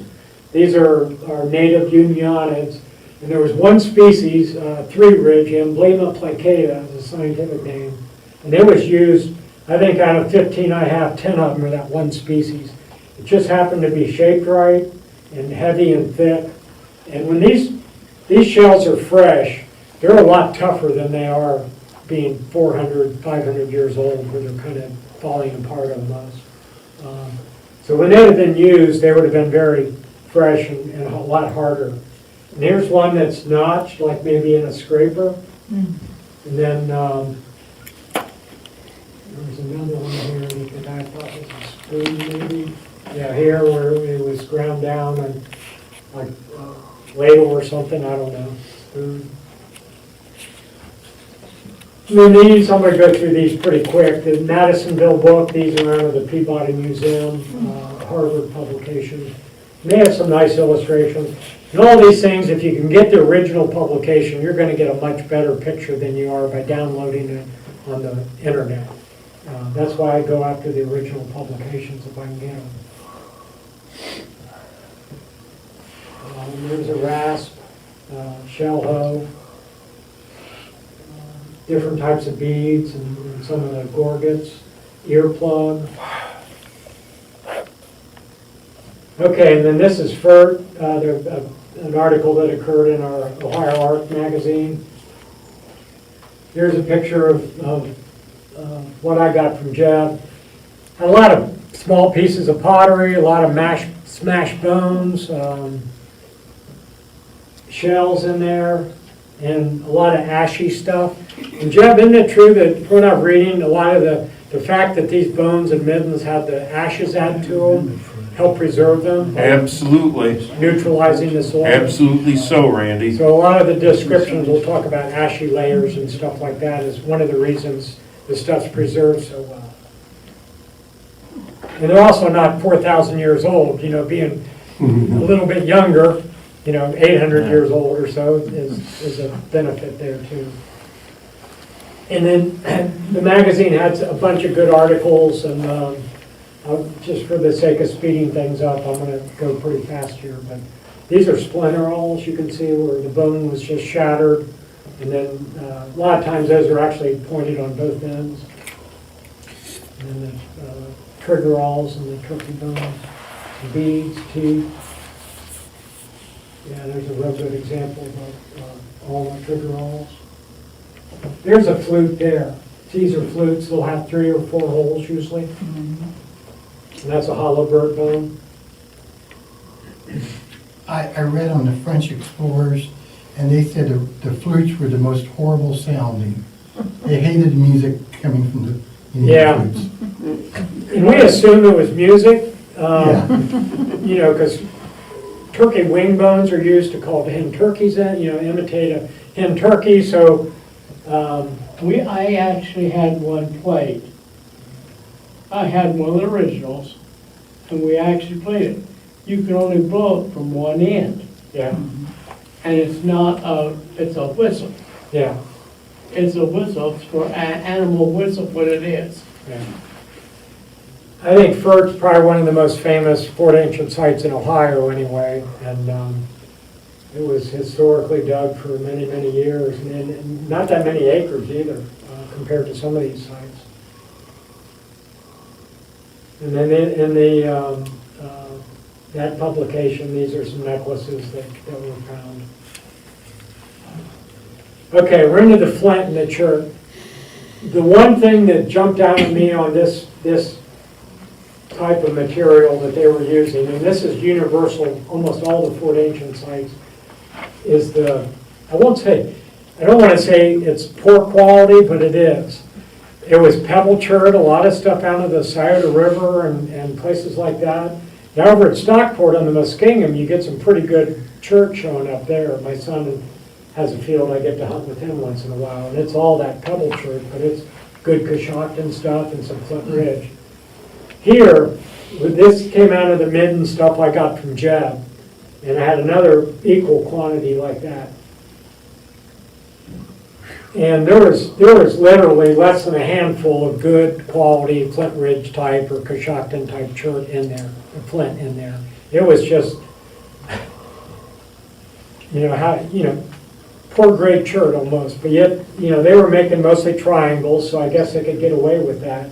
These are native unionids. And there was one species, three-ridge, Emblema placata is a scientific name. And it was used, I think out of 15 I have, 10 of them are that one species. It just happened to be shaped right and heavy and thick. And when these shells are fresh, they're a lot tougher than they are being 400, 500 years old, where they're kind of falling apart almost. So when they had been used, they would have been very fresh and a lot harder. And here's one that's notched, like maybe in a scraper. And then there's another one here that I thought was a spoon maybe. Yeah, here where it was ground down and like ladle or something, I don't know, spoon. And then these, I'm going to go through these pretty quick. The Madisonville book, these are out of the Peabody Museum, Harvard publication. And they have some nice illustrations. And all these things, if you can get the original publication, you're going to get a much better picture than you are by downloading it on the internet. That's why I go after the original publications if I can get them. There's a rasp, shell hoe, different types of beads, and some of the gorgets, earplug. Okay, and then this is FERT, an article that occurred in our Ohio Art magazine. Here's a picture of what I got from Jeb. Had a lot of small pieces of pottery, a lot of smashed bones, shells in there, and a lot of ashy stuff. And Jeb, isn't it true that when I'm reading, a lot of the fact that these bones and middens have the ashes added to them, help preserve them, Absolutely, neutralizing the soil. absolutely so, Randy. So a lot of the descriptions will talk about ashy layers and stuff like that is one of the reasons the stuff's preserved so well. And they're also not 4,000 years old, being a little bit younger, 800 years old or so is a benefit there too. And then the magazine had a bunch of good articles, and just for the sake of speeding things up, I'm going to go pretty fast here. But these are splinterals, you can see where the bone was just shattered, and then a lot of times those are actually pointed on both ends. And then the triggerals and the turkey bones, beads, teeth. Yeah, there's a real good example of all the triggerals. There's a flute there. These are flutes, they'll have 3 or 4 holes usually. And that's a hollow bird bone. I read on the French explorers, and they said the flutes were the most horrible sounding. They hated the music coming from the Yeah. Indian flutes. And we assumed it was music, Yeah. because turkey wing bones are used to call hen turkeys in, imitate a hen turkey, so, I actually had one played. I had one of the originals, and we actually played it. You can only blow it from one end, yeah, and it's not it's a whistle. yeah, It's a whistle, it's for an animal whistle, what it is. yeah. I think Flint's probably one of the most famous Fort Ancient sites in Ohio anyway, and it was historically dug for many, many years, and not that many acres either, compared to some of these sites. And then in that publication, these are some necklaces that were found. Okay, we're into the Flint and the church. The one thing that jumped out at me on this type of material that they were using, and this is universal, almost all the Fort Ancient sites, is I don't want to say it's poor quality, but it is. It was pebble chert, a lot of stuff out of the Scioto River and places like that. Now over at Stockport on the Muskingum, you get some pretty good chert showing up there. My son has a field, I get to hunt with him once in a while, and it's all that pebble chert, but it's good Coshocton stuff and some Flint Ridge. Here, this came out of the midden stuff I got from Jeb, and I had another equal quantity like that. And there was literally less than a handful of good quality Flint Ridge type or Coshocton type chert in there, Flint in there. It was just, poor grade chert almost, but yet, they were making mostly triangles, so I guess they could get away with that.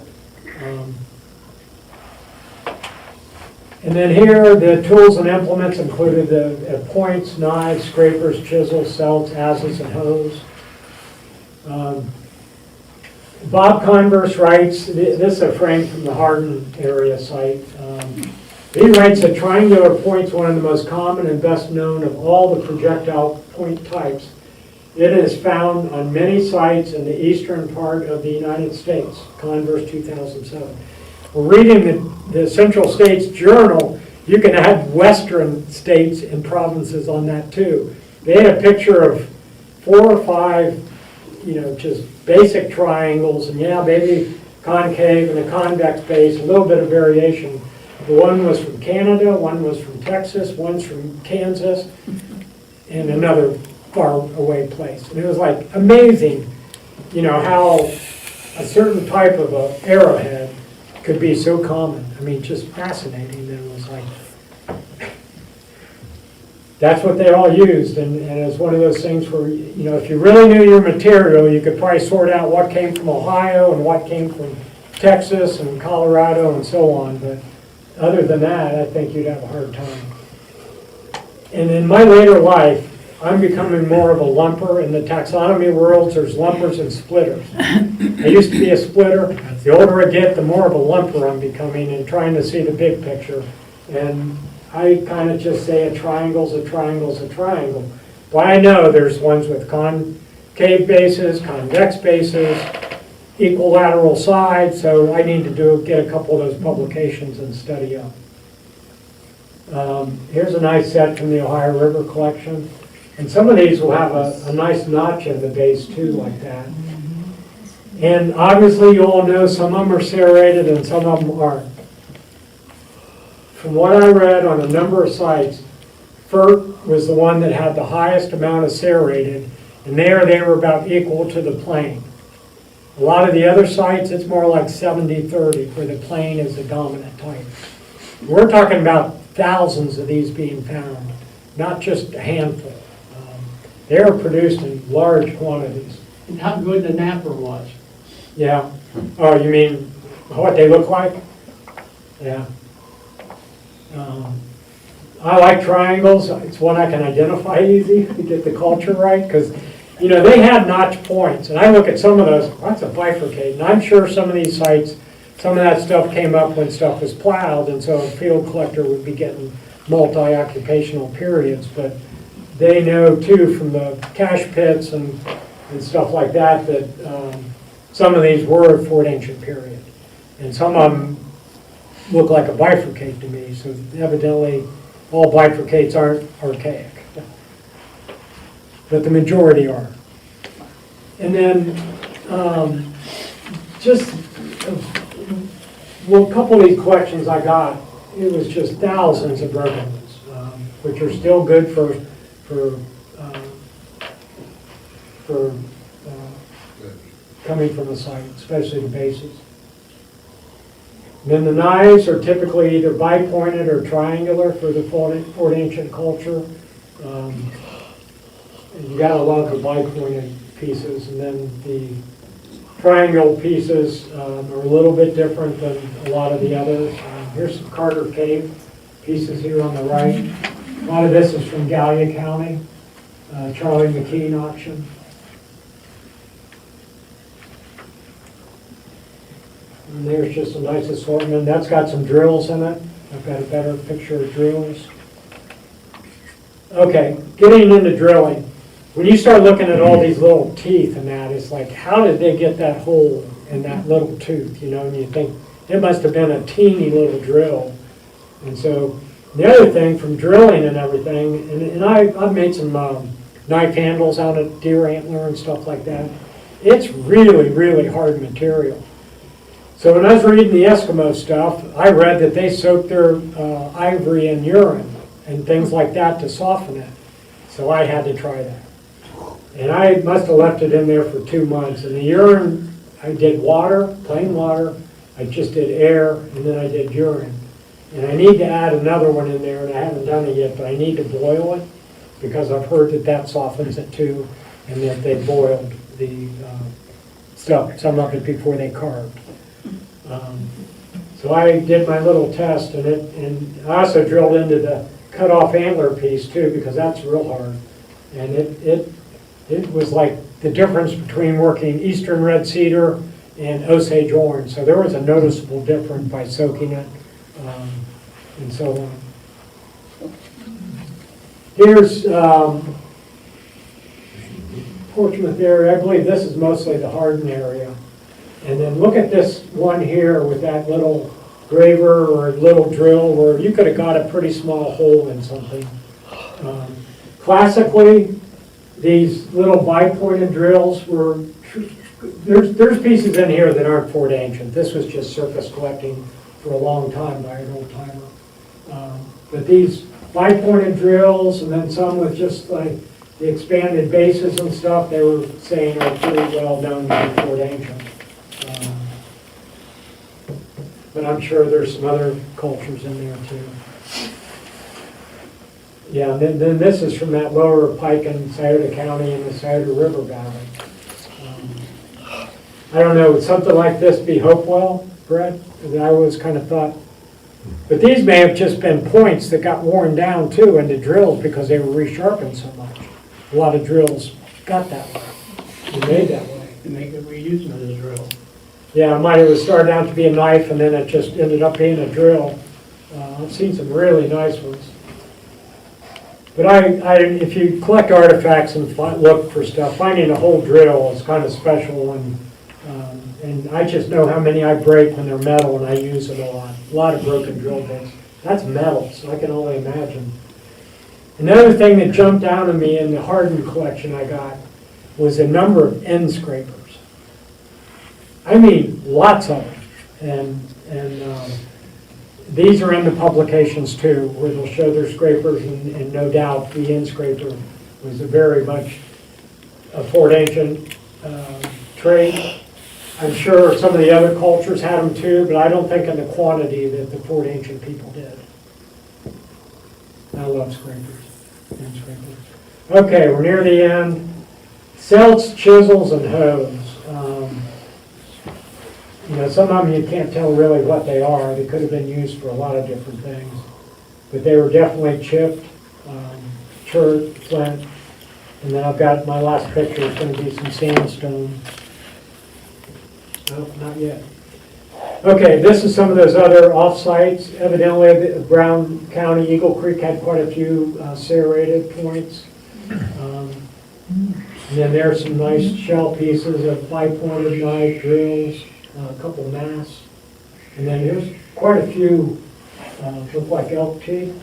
And then here, the tools and implements included the points, knives, scrapers, chisels, celts, adzes, and hoes. Bob Converse writes, this is a frame from the Hardin area site. He writes that triangular point's one of the most common and best known of all the projectile point types. It is found on many sites in the eastern part of the United States, Converse 2007. Well, reading the Central States Journal, you can add western states and provinces on that too. They had a picture of 4 or 5, just basic triangles, and yeah, maybe concave and a convex base, a little bit of variation. The one was from Canada, one was from Texas, one's from Kansas, and another far away place. And it was like amazing, how a certain type of a arrowhead could be so common. I mean, just fascinating. It was like, that's what they all used, and it's one of those things where, if you really knew your material, you could probably sort out what came from Ohio and what came from Texas and Colorado and so on, but other than that, I think you'd have a hard time. And in my later life, I'm becoming more of a lumper. In the taxonomy worlds, there's lumpers and splitters. I used to be a splitter. The older I get, the more of a lumper I'm becoming and trying to see the big picture. And I kind of just say a triangle's a triangle's a triangle. Well, I know there's ones with concave bases, convex bases, equilateral sides, so I need to get a couple of those publications and study up. Here's a nice set from the Ohio River collection. And some of these will have a nice notch in the base too, like that. And obviously you all know some of them are serrated and some of them aren't. From what I read on a number of sites, FERT was the one that had the highest amount of serrated, and there they were about equal to the plain. A lot of the other sites, it's more like 70-30, where the plain is the dominant type. We're talking about thousands of these being found, not just a handful. They are produced in large quantities. And how good the napper was. Yeah. Oh, you mean what they look like? Yeah. I like triangles. It's one I can identify easy to get the culture right, because you know they had notch points, and I look at some of those. Well, that's a bifurcate, and I'm sure some of these sites, some of that stuff came up when stuff was plowed, and so a field collector would be getting multi-occupational periods. But they know too from the cache pits and stuff like that that some of these were a Fort Ancient period, and some of them look like a bifurcate to me. So evidently, all bifurcates aren't archaic, but the majority are. And then well, a couple of these collections I got, it was just thousands of broken ones, which are still good for coming from the site, especially the bases. Then the knives are typically either bipointed or triangular for the Fort Ancient culture. And you got a lot of the bipointed pieces, and then the triangle pieces are a little bit different than a lot of the others. Here's some Carter Cave pieces here on the right. A lot of this is from Gallia County, Charlie McKean auction. And there's just a nice assortment. That's got some drills in it. I've got a better picture of drills. Okay, getting into drilling. When you start looking at all these little teeth and that, it's like, how did they get that hole in that little tooth, you know? And you think, it must have been a teeny little drill. And so, the other thing from drilling and everything, and I've made some knife handles out of deer antler and stuff like that. It's really, really hard material. So when I was reading the Eskimo stuff, I read that they soak their ivory in urine and things like that to soften it. So I had to try that. And I must have left it in there for 2 months. And the urine, I did water, plain water, I just did air, and then I did urine. And I need to add another one in there, and I haven't done it yet, but I need to boil it, because I've heard that that softens it too, and that they boiled the stuff, some of it before they carved. So I did my little test, and I also drilled into the cut off antler piece too, because that's real hard. And it was like the difference between working eastern red cedar and Osage orange. So there was a noticeable difference by soaking it and so on. Here's Portsmouth area. I believe this is mostly the Hardin area. And then look at this one here with that little graver or little drill where you could have got a pretty small hole in something. Classically, these little bipointed drills were, there's pieces in here that aren't Fort Ancient. This was just surface collecting for a long time by an old timer. But these bipointed drills and then some with just like the expanded bases and stuff, they were saying are pretty well known to be Fort Ancient. But I'm sure there's some other cultures in there too. Yeah, then this is from that lower Pike in Scioto County and the Scioto River Valley. I don't know, would something like this be Hopewell, Brett? I always kind of thought, but these may have just been points that got worn down too into drills because they were resharpened so much. A lot of drills got that way, and made that way. And they could reuse it as a drill. Yeah, it might have started out to be a knife and then it just ended up being a drill. I've seen some really nice ones. But if you collect artifacts and look for stuff, finding a whole drill is kind of special, and I just know how many I break when they're metal and I use it a lot. A lot of broken drill bits. That's metal, so I can only imagine. Another thing that jumped out at me in the Hardin collection I got was a number of end scrapers. I mean, lots of them. And these are in the publications too, where they'll show their scrapers, and no doubt the end scraper was a very much a Fort Ancient trade. I'm sure some of the other cultures had them too, but I don't think in the quantity that the Fort Ancient people did. I love scrapers. End scrapers. Okay, we're near the end. Celts, chisels, and hoes. Some of them you can't tell really what they are. They could have been used for a lot of different things. But they were definitely chipped, chert, flint. And then I've got my last picture. It's going to be some sandstone. No, not yet. Okay, this is some of those other off-sites. Evidently, Brown County, Eagle Creek had quite a few serrated points. And then there's some nice shell pieces of 5-pointed knife drills, a couple masts. And then here's quite a few, look like elk teeth.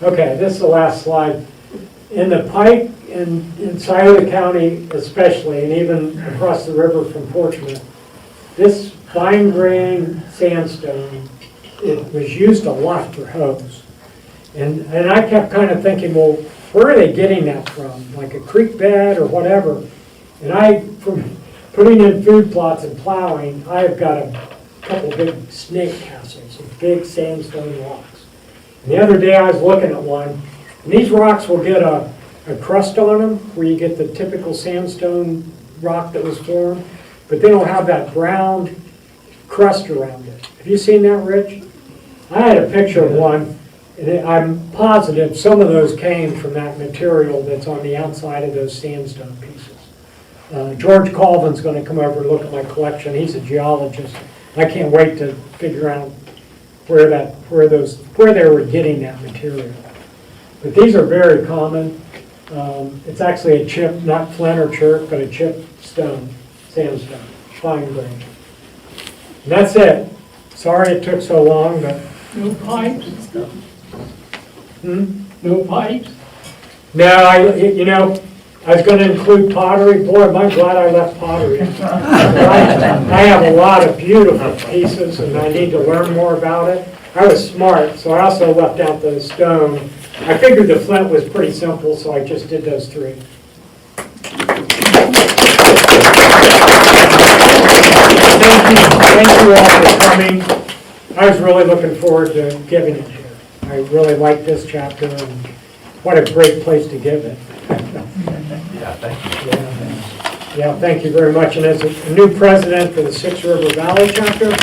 Okay, this is the last slide. In the Pike and in Scioto County especially, and even across the river from Portsmouth, this fine grain sandstone, it was used a lot for hoes. And I kept kind of thinking, well, where are they getting that from? Like a creek bed or whatever? And from putting in food plots and plowing, I've got a couple big snake castles of big sandstone rocks. And the other day I was looking at one, and these rocks will get a crust on them, where you get the typical sandstone rock that was formed, but they don't have that brown crust around it. Have you seen that, Rich? I had a picture of one, and I'm positive some of those came from that material that's on the outside of those sandstone pieces. George Colvin's going to come over and look at my collection. He's a geologist. I can't wait to figure out where they were getting that material. But these are very common. It's actually a chip, not flint or chert, but a chipped stone, sandstone, fine grain. And that's it. Sorry it took so long, but... No pipes? No pipes? No, I was going to include pottery. Boy, am I glad I left pottery. I have a lot of beautiful pieces, and I need to learn more about it. I was smart, so I also left out the stone. I figured the flint was pretty simple, so I just did those three. Thank you all for coming. I was really looking forward to giving it here. I really like this chapter, and what a great place to give it. Yeah, thank you. Yeah, thank you very much. And as a new president for the Six River Valley chapter,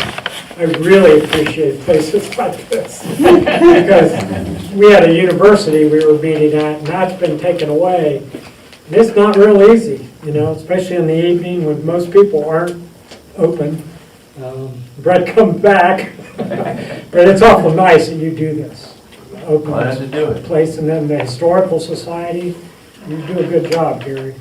I really appreciate places like this. Because we had a university we were meeting at, and that's been taken away. And it's not real easy, especially in the evening when most people aren't open. Brett comes back, but it's awful nice that you do this. Open Glad to do it. place, and then the Historical Society, you do a good job, Gary.